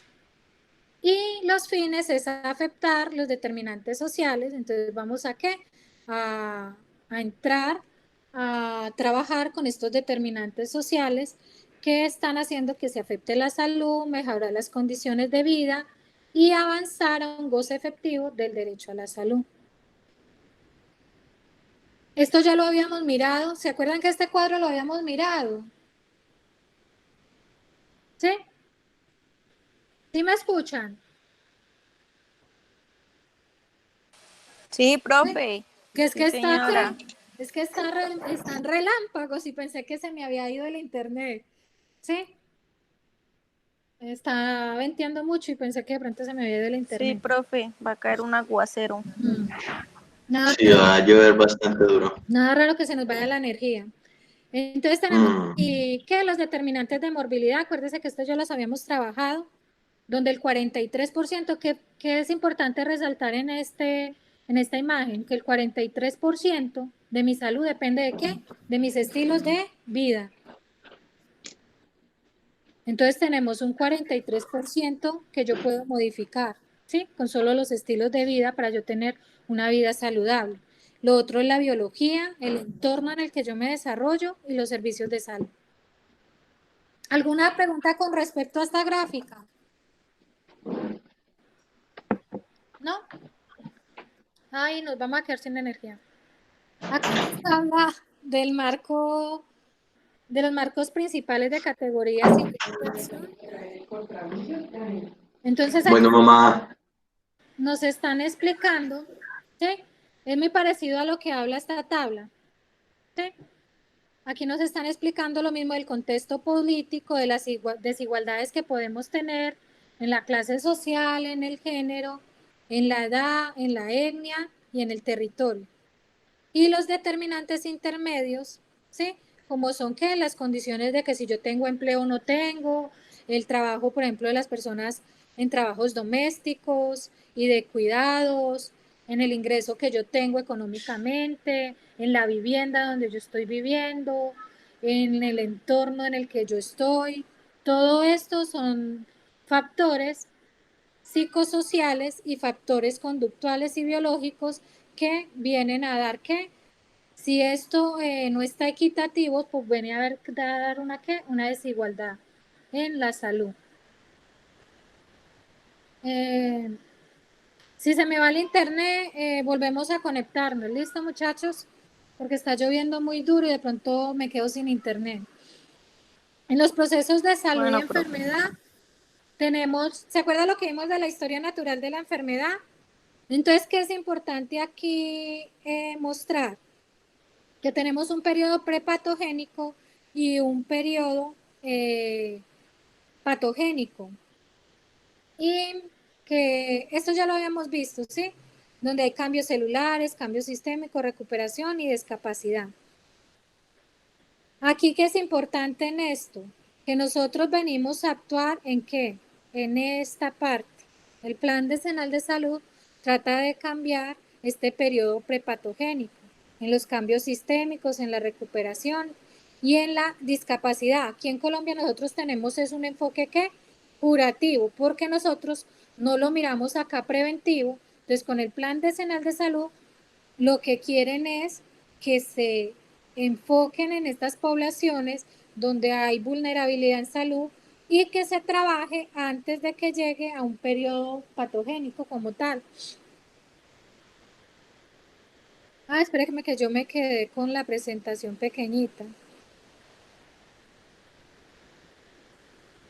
Y los fines es afectar los determinantes sociales, entonces vamos a ¿qué? A entrar a trabajar con estos determinantes sociales que están haciendo que se afecte la salud, mejorar las condiciones de vida y avanzar a un goce efectivo del derecho a la salud. Esto ya lo habíamos mirado, ¿se acuerdan que este cuadro lo habíamos mirado? ¿Sí? ¿Sí me escuchan? Sí, profe. Que es Sí, que está señora. es que están relámpagos y pensé que se me había ido el internet. Sí, está venteando mucho y pensé que de pronto se me había ido el Sí, internet. profe, va a caer un aguacero. Nada, Sí, va a llover bastante duro. nada raro que se nos vaya la energía. Entonces tenemos y que los determinantes de morbilidad, acuérdese que esto ya los habíamos trabajado, donde el 43%, que es importante resaltar en esta imagen, que el 43% de mi salud depende de qué, de mis estilos de vida. Entonces tenemos un 43% que yo puedo modificar, ¿sí? Con solo los estilos de vida para yo tener una vida saludable. Lo otro es la biología, el entorno en el que yo me desarrollo y los servicios de salud. ¿Alguna pregunta con respecto a esta gráfica? ¿No? Ay, nos vamos a quedar sin energía. Aquí nos habla del marco, de los marcos principales de categorías y inversión. Entonces aquí Bueno, mamá, nos están explicando, ¿sí? Es muy parecido a lo que habla esta tabla, ¿sí? Aquí nos están explicando lo mismo del contexto político, de las desigualdades que podemos tener en la clase social, en el género, en la edad, en la etnia y en el territorio. Y los determinantes intermedios, ¿sí? Como son que las condiciones de que si yo tengo empleo o no tengo, el trabajo, por ejemplo, de las personas en trabajos domésticos y de cuidados, en el ingreso que yo tengo económicamente, en la vivienda donde yo estoy viviendo, en el entorno en el que yo estoy. Todo esto son factores psicosociales y factores conductuales y biológicos que vienen a dar que si esto no está equitativo, pues viene a dar una, ¿qué? Una desigualdad en la salud. Si se me va el internet, volvemos a conectarnos. ¿Listo, muchachos? Porque está lloviendo muy duro y de pronto me quedo sin internet. En los procesos de salud y Bueno, profe. enfermedad tenemos, ¿se acuerda lo que vimos de la historia natural de la enfermedad? Entonces, ¿qué es importante aquí mostrar? Que tenemos un periodo prepatogénico y un periodo patogénico. Y que esto ya lo habíamos visto, ¿sí? Donde hay cambios celulares, cambios sistémicos, recuperación y discapacidad. Aquí, ¿qué es importante en esto? Que nosotros venimos a actuar en qué? En esta parte. El Plan Decenal de Salud trata de cambiar este periodo prepatogénico en los cambios sistémicos, en la recuperación y en la discapacidad. Aquí en Colombia nosotros tenemos es un enfoque ¿qué? Curativo, porque nosotros no lo miramos acá preventivo. Entonces, con el Plan Decenal de Salud, lo que quieren es que se enfoquen en estas poblaciones donde hay vulnerabilidad en salud y que se trabaje antes de que llegue a un periodo patogénico como tal. Espérenme que yo me quedé con la presentación pequeñita.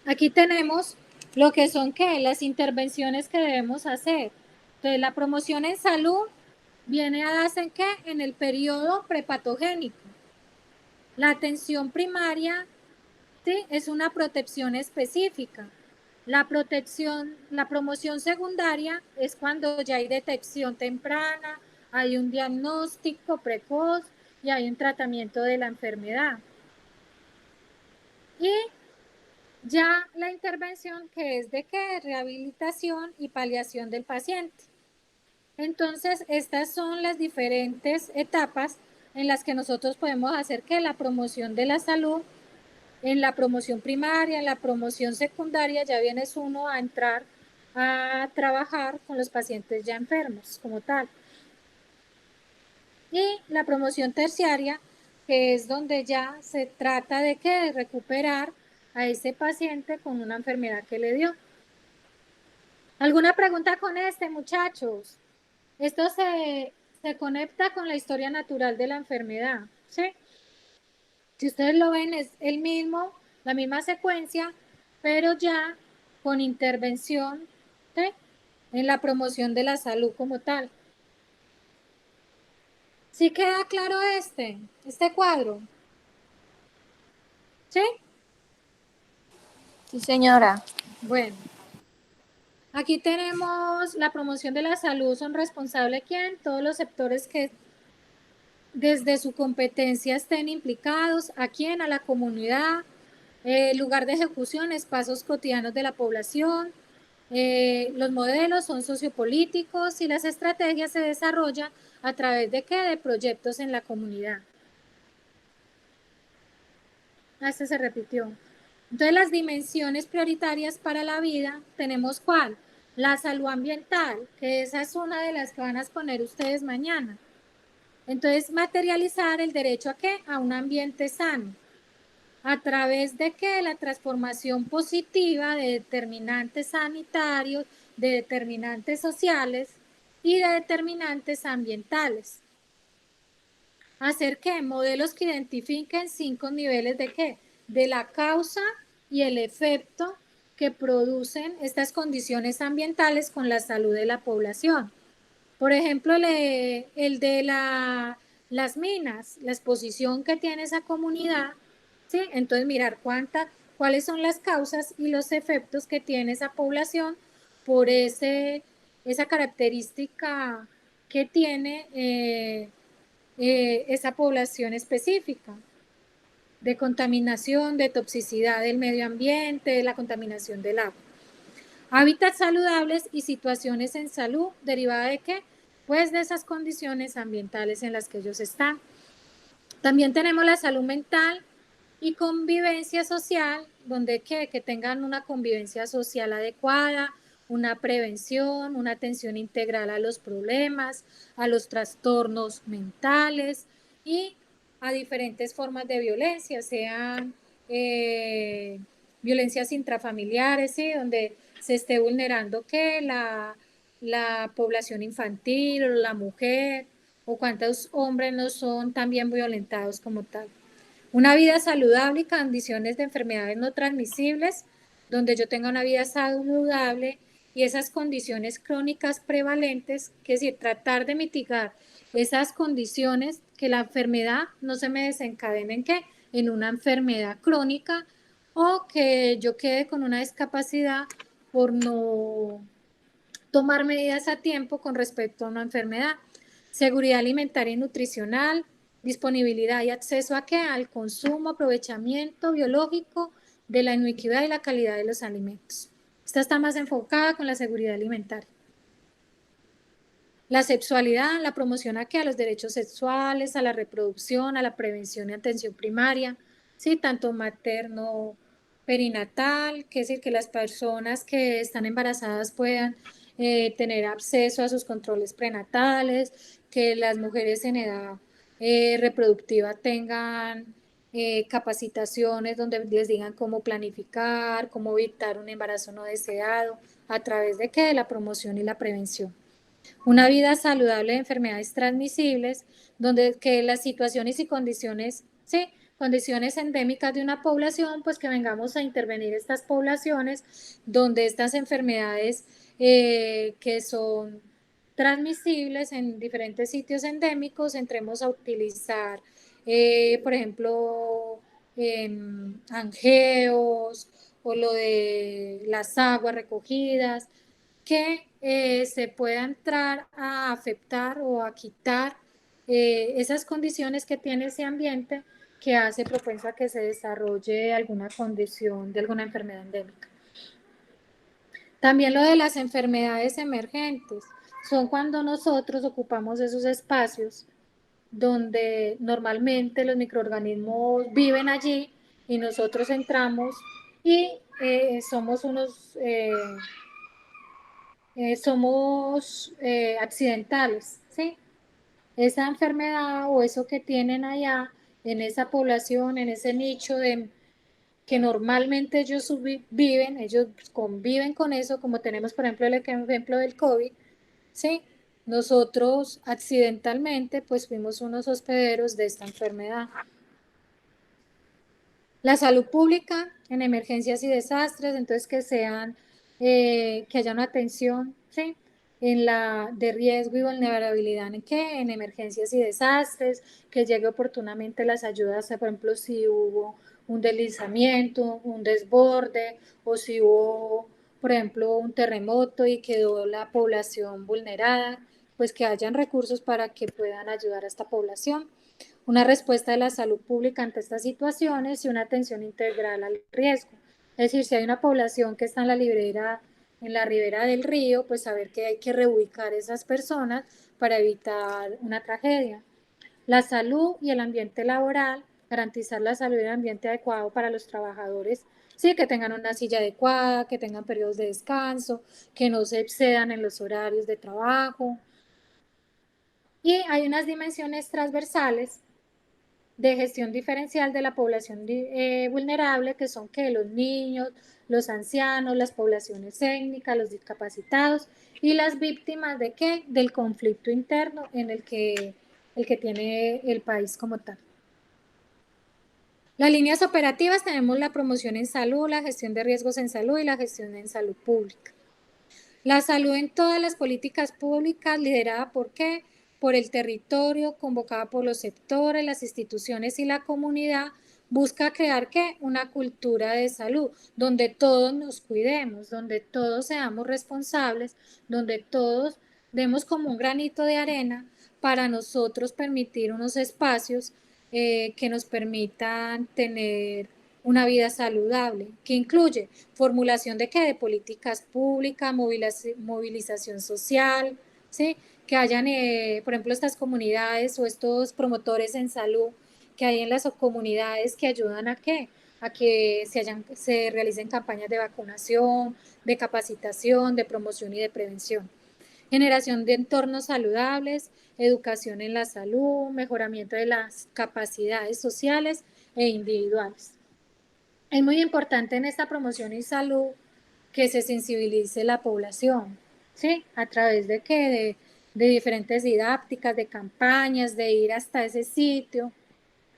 Aquí tenemos lo que son ¿qué? Las intervenciones que debemos hacer. Entonces, la promoción en salud viene a darse ¿en qué? En el periodo prepatogénico. La atención primaria, ¿sí? Es una protección específica. La promoción secundaria es cuando ya hay detección temprana, hay un diagnóstico precoz y hay un tratamiento de la enfermedad. Y ya la intervención que es de qué? Rehabilitación y paliación del paciente. Entonces, estas son las diferentes etapas en las que nosotros podemos hacer que la promoción de la salud, en la promoción primaria, en la promoción secundaria, ya vienes uno a entrar a trabajar con los pacientes ya enfermos como tal. Y la promoción terciaria, que es donde ya se trata de que de recuperar a ese paciente con una enfermedad que le dio. ¿Alguna pregunta con este, muchachos? Esto se conecta con la historia natural de la enfermedad, ¿sí? Si ustedes lo ven, es el mismo, la misma secuencia, pero ya con intervención, ¿sí? En la promoción de la salud como tal. ¿Sí queda claro este cuadro? ¿Sí? Sí, señora. Bueno, aquí tenemos la promoción de la salud, son responsables ¿quién? Todos los sectores que desde su competencia estén implicados, ¿a quién? A la comunidad, lugar de ejecución, espacios cotidianos de la población. Los modelos son sociopolíticos y las estrategias se desarrollan a través de qué? De proyectos en la comunidad. Este se repitió. Entonces, las dimensiones prioritarias para la vida, tenemos ¿cuál? La salud ambiental, que esa es una de las que van a exponer ustedes mañana. Entonces, materializar el derecho a qué? A un ambiente sano. ¿A través de qué? La transformación positiva de determinantes sanitarios, de determinantes sociales y de determinantes ambientales. ¿Hacer qué? Modelos que identifiquen 5 niveles de qué? De la causa y el efecto que producen estas condiciones ambientales con la salud de la población. Por ejemplo, el de las minas, la exposición que tiene esa comunidad, ¿sí? Entonces, mirar cuáles son las causas y los efectos que tiene esa población por esa característica que tiene esa población específica de contaminación, de toxicidad del medio ambiente, de la contaminación del agua. Hábitats saludables y situaciones en salud derivada de qué? Pues de esas condiciones ambientales en las que ellos están. También tenemos la salud mental y convivencia social, donde que tengan una convivencia social adecuada, una prevención, una atención integral a los problemas, a los trastornos mentales y a diferentes formas de violencia, sean violencias intrafamiliares, ¿sí? Donde se esté vulnerando que la población infantil o la mujer o cuántos hombres no son también violentados como tal. Una vida saludable y condiciones de enfermedades no transmisibles, donde yo tenga una vida saludable y esas condiciones crónicas prevalentes, que es decir, tratar de mitigar esas condiciones, que la enfermedad no se me desencadene en qué, en una enfermedad crónica o que yo quede con una discapacidad por no tomar medidas a tiempo con respecto a una enfermedad. Seguridad alimentaria y nutricional, disponibilidad y acceso a qué? Al consumo, aprovechamiento biológico de la inocuidad y la calidad de los alimentos. Esta está más enfocada con la seguridad alimentaria. La sexualidad, la promoción a qué? A los derechos sexuales, a la reproducción, a la prevención y atención primaria, ¿sí? Tanto materno, perinatal, que es decir, que las personas que están embarazadas puedan tener acceso a sus controles prenatales, que las mujeres en edad reproductiva tengan capacitaciones donde les digan cómo planificar, cómo evitar un embarazo no deseado, a través de qué? De la promoción y la prevención. Una vida saludable de enfermedades transmisibles, donde que las situaciones y condiciones, sí, condiciones endémicas de una población, pues que vengamos a intervenir estas poblaciones, donde estas enfermedades que son transmisibles en diferentes sitios endémicos, entremos a utilizar, por ejemplo, angeos o lo de las aguas recogidas, que se pueda entrar a afectar o a quitar esas condiciones que tiene ese ambiente que hace propenso a que se desarrolle alguna condición de alguna enfermedad endémica. También lo de las enfermedades emergentes son cuando nosotros ocupamos esos espacios donde normalmente los microorganismos viven allí y nosotros entramos y somos accidentales, ¿sí? Esa enfermedad o eso que tienen allá en esa población, en ese nicho que normalmente ellos viven, ellos conviven con eso, como tenemos por ejemplo el ejemplo del COVID, ¿sí? Nosotros accidentalmente pues fuimos unos hospederos de esta enfermedad. La salud pública en emergencias y desastres, entonces que haya una atención, ¿sí? de riesgo y vulnerabilidad en qué, en emergencias y desastres, que llegue oportunamente las ayudas, por ejemplo, si hubo un deslizamiento, un desborde, o si hubo, por ejemplo, un terremoto y quedó la población vulnerada, pues que hayan recursos para que puedan ayudar a esta población. Una respuesta de la salud pública ante estas situaciones y una atención integral al riesgo. Es decir, si hay una población que está en la ribera del río, pues saber que hay que reubicar esas personas para evitar una tragedia. La salud y el ambiente laboral, garantizar la salud y el ambiente adecuado para los trabajadores, sí, que tengan una silla adecuada, que tengan periodos de descanso, que no se excedan en los horarios de trabajo. Y hay unas dimensiones transversales de gestión diferencial de la población vulnerable, que son que los niños, los ancianos, las poblaciones étnicas, los discapacitados y las víctimas de qué, del conflicto interno en el que tiene el país como tal. Las líneas operativas tenemos la promoción en salud, la gestión de riesgos en salud y la gestión en salud pública. La salud en todas las políticas públicas liderada por qué? Por el territorio, convocada por los sectores, las instituciones y la comunidad, busca crear ¿qué? Una cultura de salud, donde todos nos cuidemos, donde todos seamos responsables, donde todos demos como un granito de arena para nosotros permitir unos espacios que nos permitan tener una vida saludable, que incluye formulación de qué, de políticas públicas, movilización social, ¿sí? Que hayan, por ejemplo, estas comunidades o estos promotores en salud que hay en las comunidades que ayudan a qué, a que se realicen campañas de vacunación, de capacitación, de promoción y de prevención. Generación de entornos saludables, educación en la salud, mejoramiento de las capacidades sociales e individuales. Es muy importante en esta promoción y salud que se sensibilice la población, ¿sí? A través de qué, de diferentes didácticas, de campañas, de ir hasta ese sitio,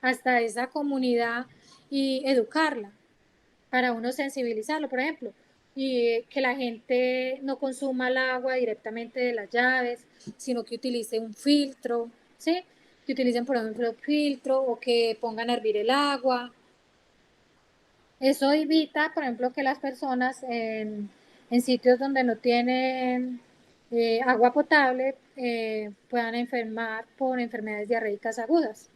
hasta esa comunidad y educarla para uno sensibilizarlo, por ejemplo, y que la gente no consuma el agua directamente de las llaves, sino que utilice un filtro, ¿sí? Que utilicen, por ejemplo, filtro o que pongan a hervir el agua. Eso evita, por ejemplo, que las personas en sitios donde no tienen agua potable puedan enfermar por enfermedades diarreicas agudas.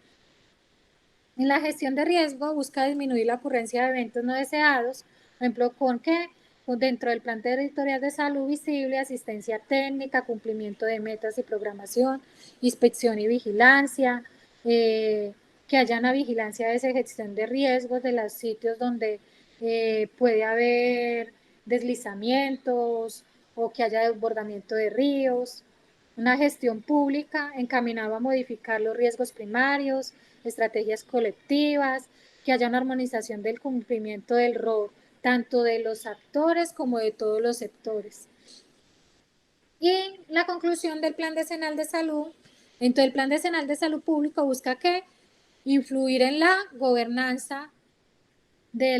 En la gestión de riesgo busca disminuir la ocurrencia de eventos no deseados, por ejemplo, ¿con qué? Dentro del plan territorial de salud visible, asistencia técnica, cumplimiento de metas y programación, inspección y vigilancia, que haya una vigilancia de esa gestión de riesgos de los sitios donde puede haber deslizamientos o que haya desbordamiento de ríos. Una gestión pública encaminada a modificar los riesgos primarios, estrategias colectivas, que haya una armonización del cumplimiento del rol, tanto de los actores como de todos los sectores. Y la conclusión del Plan Decenal de Salud. Entonces, el Plan Decenal de Salud Público busca ¿qué? Influir en la gobernanza de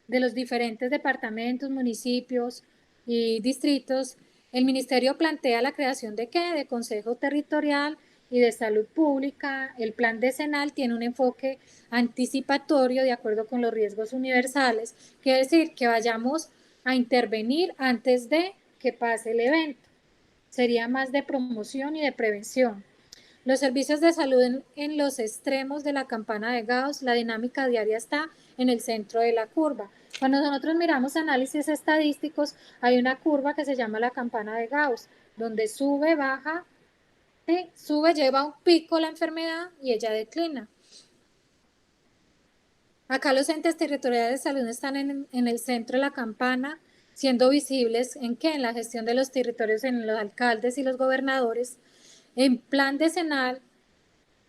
los diferentes departamentos, municipios y distritos. El ministerio plantea la creación de ¿qué? De Consejo Territorial y de Salud Pública. El plan decenal tiene un enfoque anticipatorio de acuerdo con los riesgos universales, quiere decir que vayamos a intervenir antes de que pase el evento. Sería más de promoción y de prevención. Los servicios de salud en los extremos de la campana de Gauss, la dinámica diaria está en el centro de la curva. Cuando nosotros miramos análisis estadísticos, hay una curva que se llama la campana de Gauss, donde sube, baja, ¿sí? Sube, lleva un pico la enfermedad y ella declina. Acá los entes territoriales de salud están en el centro de la campana, siendo visibles en qué, en la gestión de los territorios, en los alcaldes y los gobernadores. En plan decenal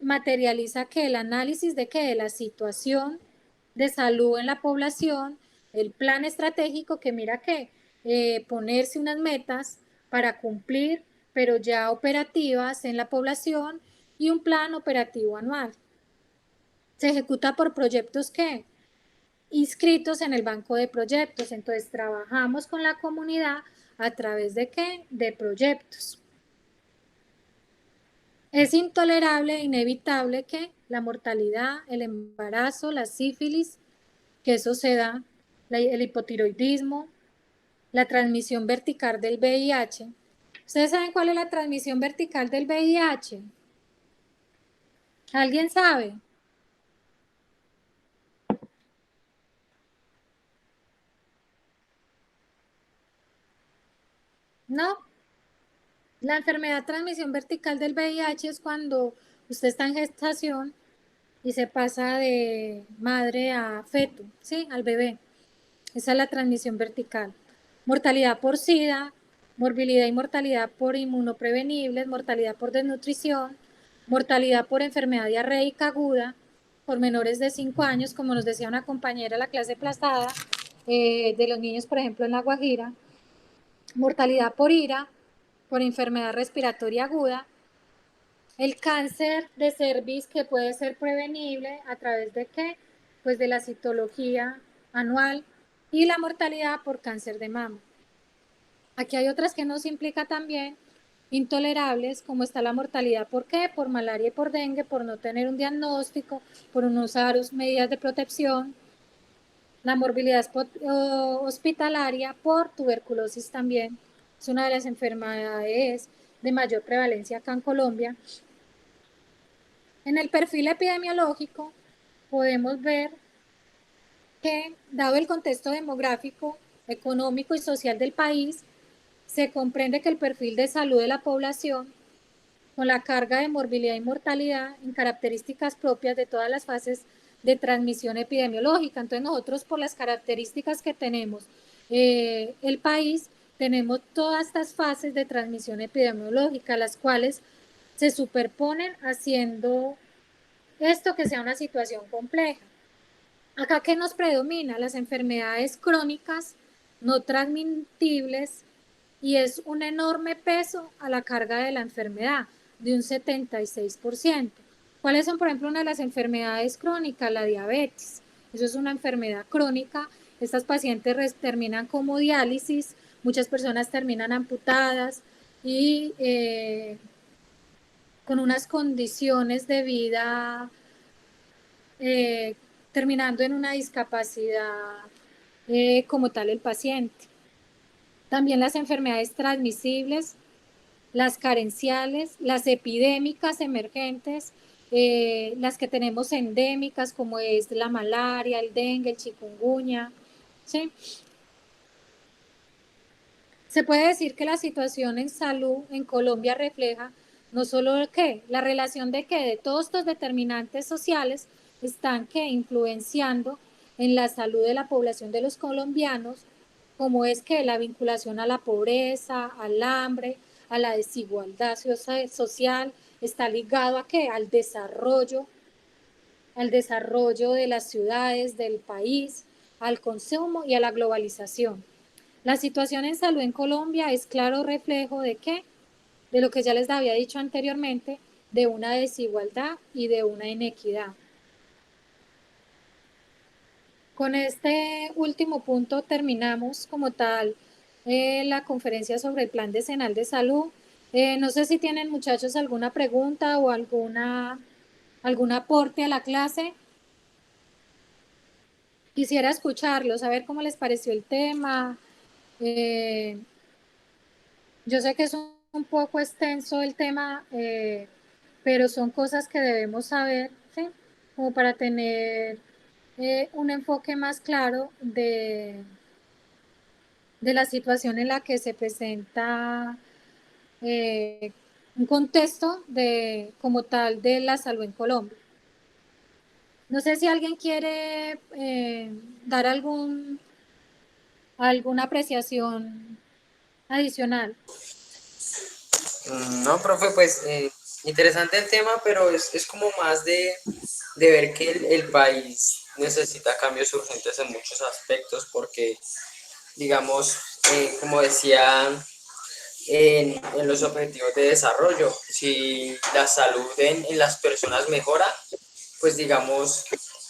materializa que el análisis de que de la situación de salud en la población, el plan estratégico que mira que ponerse unas metas para cumplir, pero ya operativas en la población y un plan operativo anual. Se ejecuta por proyectos que inscritos en el banco de proyectos, entonces trabajamos con la comunidad ¿A través de qué? De proyectos. Es intolerable e inevitable que la mortalidad, el embarazo, la sífilis, que eso se da, el hipotiroidismo, la transmisión vertical del VIH. ¿Ustedes saben cuál es la transmisión vertical del VIH? ¿Alguien sabe? ¿No? La enfermedad de transmisión vertical del VIH es cuando usted está en gestación y se pasa de madre a feto, ¿sí? Al bebé. Esa es la transmisión vertical. Mortalidad por SIDA, morbilidad y mortalidad por inmunoprevenibles, mortalidad por desnutrición, mortalidad por enfermedad diarreica aguda, por menores de 5 años, como nos decía una compañera de la clase pasada, de los niños, por ejemplo, en La Guajira, mortalidad por IRA, por enfermedad respiratoria aguda, el cáncer de cervix que puede ser prevenible a través de qué? Pues de la citología anual y la mortalidad por cáncer de mama. Aquí hay otras que nos implica también intolerables, como está la mortalidad, ¿por qué? Por malaria y por dengue, por no tener un diagnóstico, por no usar medidas de protección, la morbilidad hospitalaria por tuberculosis también, es una de las enfermedades de mayor prevalencia acá en Colombia. En el perfil epidemiológico podemos ver que, dado el contexto demográfico, económico y social del país, se comprende que el perfil de salud de la población, con la carga de morbilidad y mortalidad en características propias de todas las fases de transmisión epidemiológica. Entonces nosotros, por las características que tenemos el país, tenemos todas estas fases de transmisión epidemiológica, las cuales se superponen haciendo esto que sea una situación compleja. Acá, ¿qué nos predomina? Las enfermedades crónicas no transmitibles, y es un enorme peso a la carga de la enfermedad, de un 76%. ¿Cuáles son, por ejemplo, una de las enfermedades crónicas? La diabetes. Eso es una enfermedad crónica. Estas pacientes terminan como diálisis, muchas personas terminan amputadas y con unas condiciones de vida terminando en una discapacidad como tal el paciente. También las enfermedades transmisibles, las carenciales, las epidémicas emergentes, las que tenemos endémicas como es la malaria, el dengue, el chikungunya, ¿sí? Se puede decir que la situación en salud en Colombia refleja no solo que la relación de que de todos estos determinantes sociales están que influenciando en la salud de la población de los colombianos, como es que la vinculación a la pobreza, al hambre, a la desigualdad social, está ligado a qué? Al desarrollo de las ciudades, del país, al consumo y a la globalización. La situación en salud en Colombia es claro reflejo de qué, de lo que ya les había dicho anteriormente, de una desigualdad y de una inequidad. Con este último punto terminamos como tal la conferencia sobre el Plan Decenal de Salud. No sé si tienen, muchachos, alguna pregunta o algún aporte a la clase. Quisiera escucharlos, a ver cómo les pareció el tema. Yo sé que es un poco extenso el tema, pero son cosas que debemos saber, ¿sí? Como para tener un enfoque más claro de la situación en la que se presenta un contexto como tal de la salud en Colombia. No sé si alguien quiere dar alguna apreciación adicional. No, profe, pues interesante el tema, pero es como más de ver que el país necesita cambios urgentes en muchos aspectos, porque, digamos, como decía en los objetivos de desarrollo, si la salud en las personas mejora, pues digamos,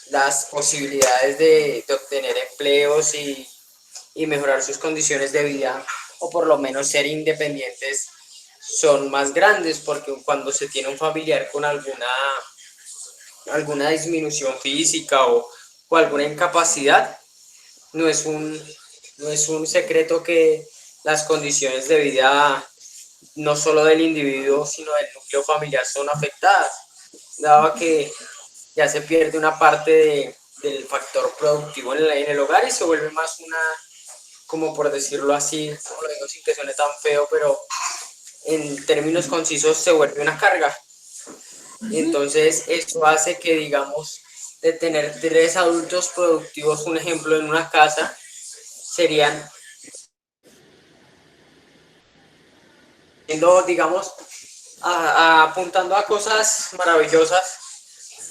las posibilidades de obtener empleos y mejorar sus condiciones de vida o por lo menos ser independientes son más grandes, porque cuando se tiene un familiar con alguna disminución física o alguna incapacidad, no es un secreto que las condiciones de vida no solo del individuo, sino del núcleo familiar son afectadas, dado que ya se pierde una parte del factor productivo en el hogar y se vuelve más como por decirlo así, como lo digo sin que suene tan feo, pero en términos concisos se vuelve una carga. Entonces eso hace que, digamos, de tener 3 adultos productivos, un ejemplo, en una casa, serían, digamos, apuntando a cosas maravillosas,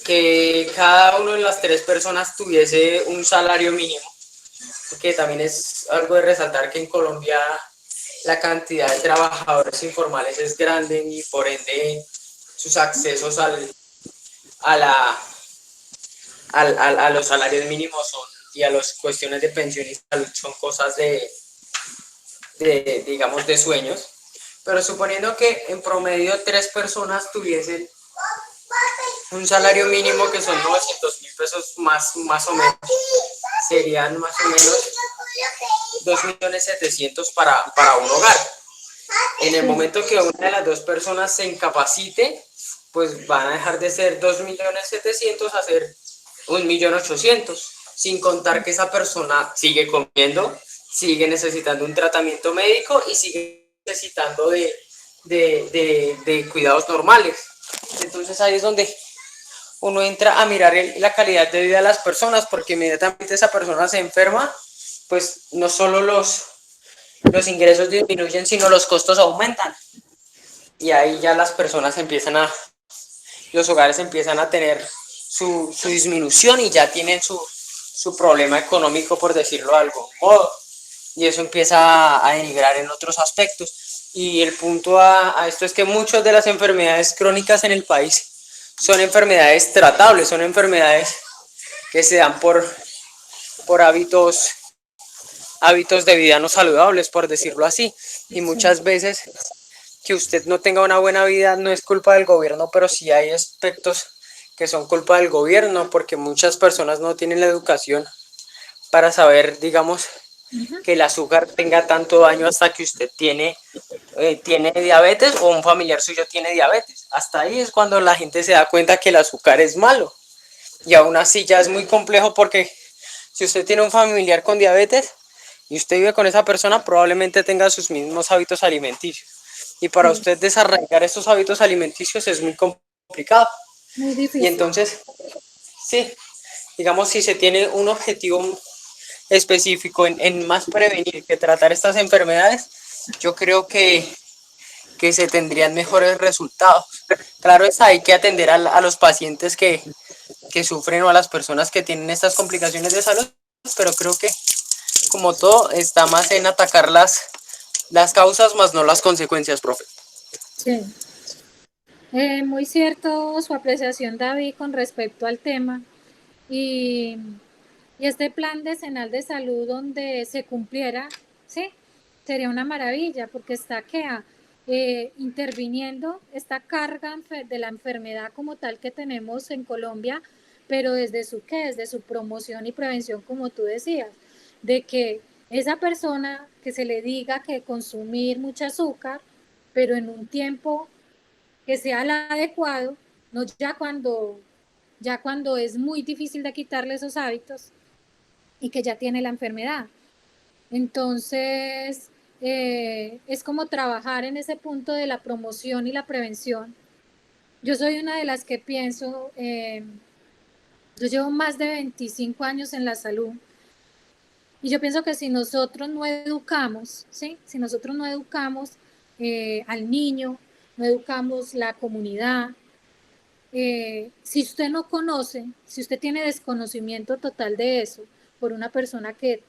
que cada uno de las 3 personas tuviese un salario mínimo, que también es algo de resaltar que en Colombia la cantidad de trabajadores informales es grande y por ende sus accesos a los salarios mínimos y a las cuestiones de pensión y salud son cosas digamos, de sueños. Pero suponiendo que en promedio 3 personas tuviesen un salario mínimo que son 900.000 pesos más o menos, serían más o menos 2.700.000 para un hogar. En el momento que una de las 2 personas se incapacite, pues van a dejar de ser 2.700.000 a ser 1.800.000, sin contar que esa persona sigue comiendo, sigue necesitando un tratamiento médico y sigue necesitando de cuidados normales. Entonces ahí es donde uno entra a mirar la calidad de vida de las personas, porque inmediatamente esa persona se enferma, pues no solo los ingresos disminuyen, sino los costos aumentan. Y ahí ya las personas los hogares empiezan a tener su disminución y ya tienen su problema económico, por decirlo de algún modo. Y eso empieza a denigrar en otros aspectos. Y el punto a esto es que muchas de las enfermedades crónicas en el país son enfermedades tratables, son enfermedades que se dan por hábitos de vida no saludables, por decirlo así. Y muchas veces que usted no tenga una buena vida no es culpa del gobierno, pero sí hay aspectos que son culpa del gobierno, porque muchas personas no tienen la educación para saber, digamos, que el azúcar tenga tanto daño hasta que usted tiene diabetes o un familiar suyo tiene diabetes. Hasta ahí es cuando la gente se da cuenta que el azúcar es malo. Y aún así ya es muy complejo, porque si usted tiene un familiar con diabetes y usted vive con esa persona, probablemente tenga sus mismos hábitos alimenticios. Y para usted desarraigar esos hábitos alimenticios es muy complicado. Muy difícil. Y entonces, sí, digamos, si se tiene un objetivo específico en más prevenir que tratar estas enfermedades, yo creo que se tendrían mejores resultados. Claro, hay que atender a los pacientes que sufren o a las personas que tienen estas complicaciones de salud, pero creo que, como todo, está más en atacar las causas más no las consecuencias, profe. Sí. Muy cierto su apreciación, David, con respecto al tema. Y este plan decenal de salud donde se cumpliera, ¿sí? Sería una maravilla, porque está interviniendo esta carga de la enfermedad como tal que tenemos en Colombia, pero desde su promoción y prevención, como tú decías, de que esa persona que se le diga que consumir mucho azúcar, pero en un tiempo que sea el adecuado, no ya cuando es muy difícil de quitarle esos hábitos y que ya tiene la enfermedad. Entonces, es como trabajar en ese punto de la promoción y la prevención. Yo soy una de las que pienso, yo llevo más de 25 años en la salud, y yo pienso que si nosotros no educamos, ¿sí? Si nosotros no educamos al niño, no educamos la comunidad, si usted no conoce, si usted tiene desconocimiento total de eso, por una persona que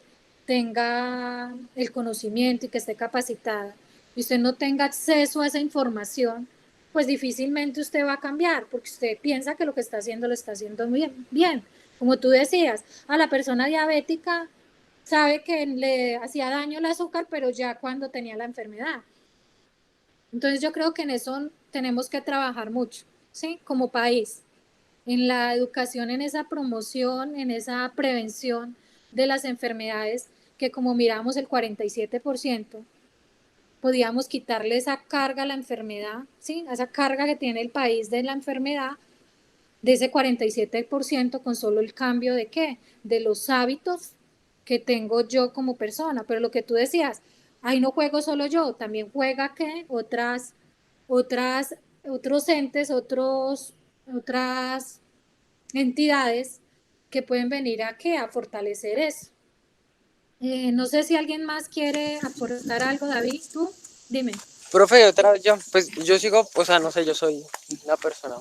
tenga el conocimiento y que esté capacitada, y usted no tenga acceso a esa información, pues difícilmente usted va a cambiar, porque usted piensa que lo que está haciendo lo está haciendo bien. Como tú decías, a la persona diabética sabe que le hacía daño el azúcar, pero ya cuando tenía la enfermedad. Entonces yo creo que en eso tenemos que trabajar mucho, ¿sí? Como país, en la educación, en esa promoción, en esa prevención de las enfermedades, que como miramos el 47%, podíamos quitarle esa carga a la enfermedad, ¿sí? Esa carga que tiene el país de la enfermedad, de ese 47% con solo el cambio de qué, de los hábitos que tengo yo como persona. Pero lo que tú decías, ahí no juego solo yo, también juega que otras, otros entes, otras entidades que pueden venir a qué, a fortalecer eso. No sé si alguien más quiere aportar algo, David, tú, dime. Profe, otra vez yo, pues yo sigo, o sea, no sé, yo soy una persona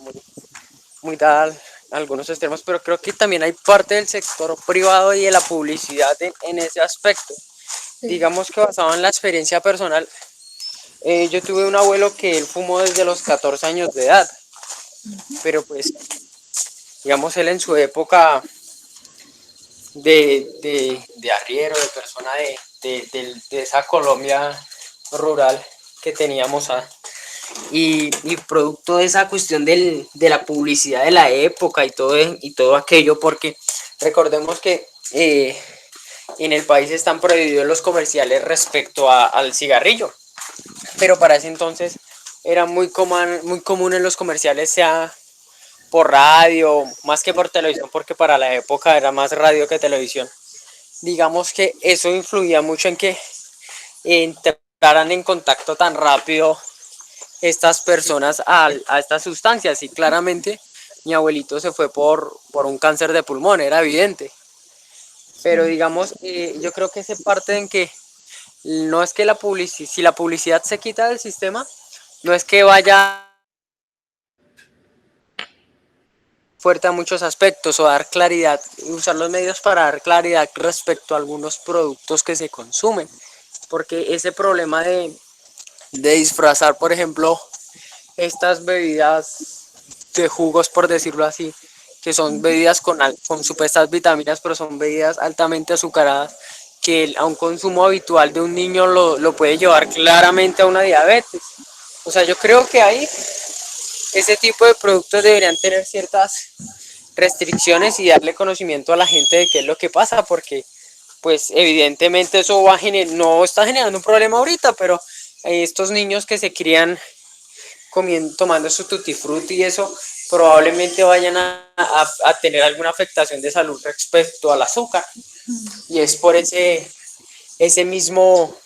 muy dada a algunos extremos, pero creo que también hay parte del sector privado y de la publicidad en ese aspecto. Sí. Digamos que basado en la experiencia personal, yo tuve un abuelo que él fumó desde los 14 años de edad, pero pues, digamos, él en su época de arriero, de persona de esa Colombia rural que teníamos y producto de esa cuestión de la publicidad de la época y todo aquello, porque recordemos que en el país están prohibidos los comerciales respecto al cigarrillo, pero para ese entonces era muy común en los comerciales sea por radio, más que por televisión, porque para la época era más radio que televisión. Digamos que eso influía mucho en que entraran en contacto tan rápido estas personas a estas sustancias, y claramente mi abuelito se fue por un cáncer de pulmón, era evidente. Pero digamos, yo creo que ese parte en que no es que si la publicidad se quita del sistema, no es que vaya fuerte a muchos aspectos o dar claridad, usar los medios para dar claridad respecto a algunos productos que se consumen, porque ese problema de disfrazar, por ejemplo, estas bebidas de jugos, por decirlo así, que son bebidas con supuestas vitaminas, pero son bebidas altamente azucaradas, que a un consumo habitual de un niño lo puede llevar claramente a una diabetes. O sea, yo creo que ahí ese tipo de productos deberían tener ciertas restricciones y darle conocimiento a la gente de qué es lo que pasa, porque pues evidentemente eso no está generando un problema ahorita, pero estos niños que se crían tomando su tutti frutti y eso, probablemente vayan a tener alguna afectación de salud respecto al azúcar. Y es por ese mismo,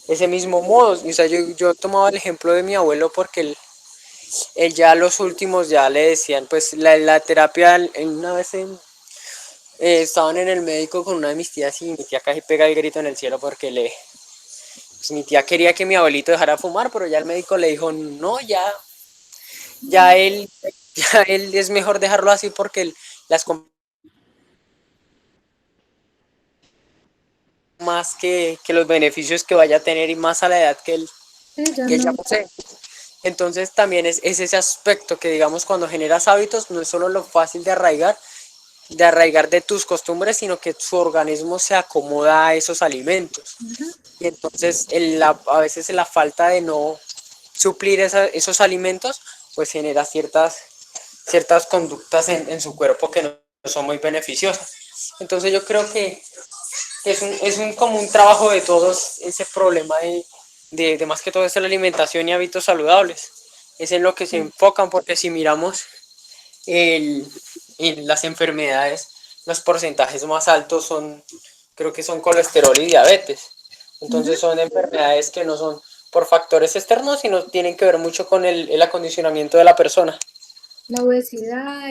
ese mismo modo. O sea, yo tomaba el ejemplo de mi abuelo porque él ya a los últimos ya le decían, pues la terapia, una vez estaban en el médico con una de mis tías y mi tía casi pega el grito en el cielo porque pues mi tía quería que mi abuelito dejara de fumar, pero ya el médico le dijo, no, ya él, ya él es mejor dejarlo así porque las más que los beneficios que vaya a tener y más a la edad que él ya posee. Entonces también es ese aspecto que digamos cuando generas hábitos no es solo lo fácil de arraigar de tus costumbres, sino que su organismo se acomoda a esos alimentos. Y entonces a veces la falta de no suplir esos alimentos pues genera ciertas conductas en su cuerpo que no son muy beneficiosas. Entonces yo creo que es un común trabajo de todos ese problema de más que todo es la alimentación y hábitos saludables. Es en lo que se enfocan, porque si miramos en las enfermedades, los porcentajes más altos creo que son colesterol y diabetes. Entonces son enfermedades que no son por factores externos, sino tienen que ver mucho con el acondicionamiento de la persona. La obesidad,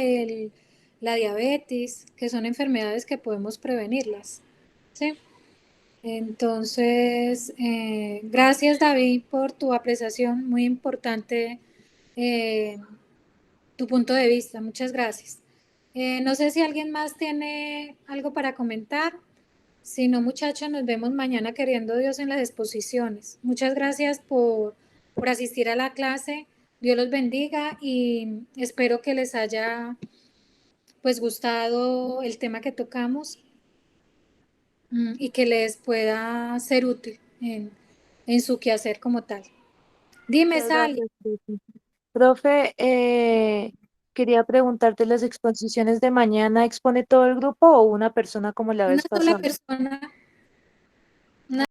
la diabetes, que son enfermedades que podemos prevenirlas, ¿sí? Entonces, gracias David por tu apreciación, muy importante tu punto de vista, muchas gracias. No sé si alguien más tiene algo para comentar. Si no, muchachos, nos vemos mañana queriendo Dios en las exposiciones. Muchas gracias por asistir a la clase. Dios los bendiga y espero que les haya pues gustado el tema que tocamos. y que les pueda ser útil en su quehacer como tal. Dime, Muchas Sally. gracias, profe. Profe, quería preguntarte, ¿las exposiciones de mañana expone todo el grupo o una persona como la Una vez sola pasada? persona,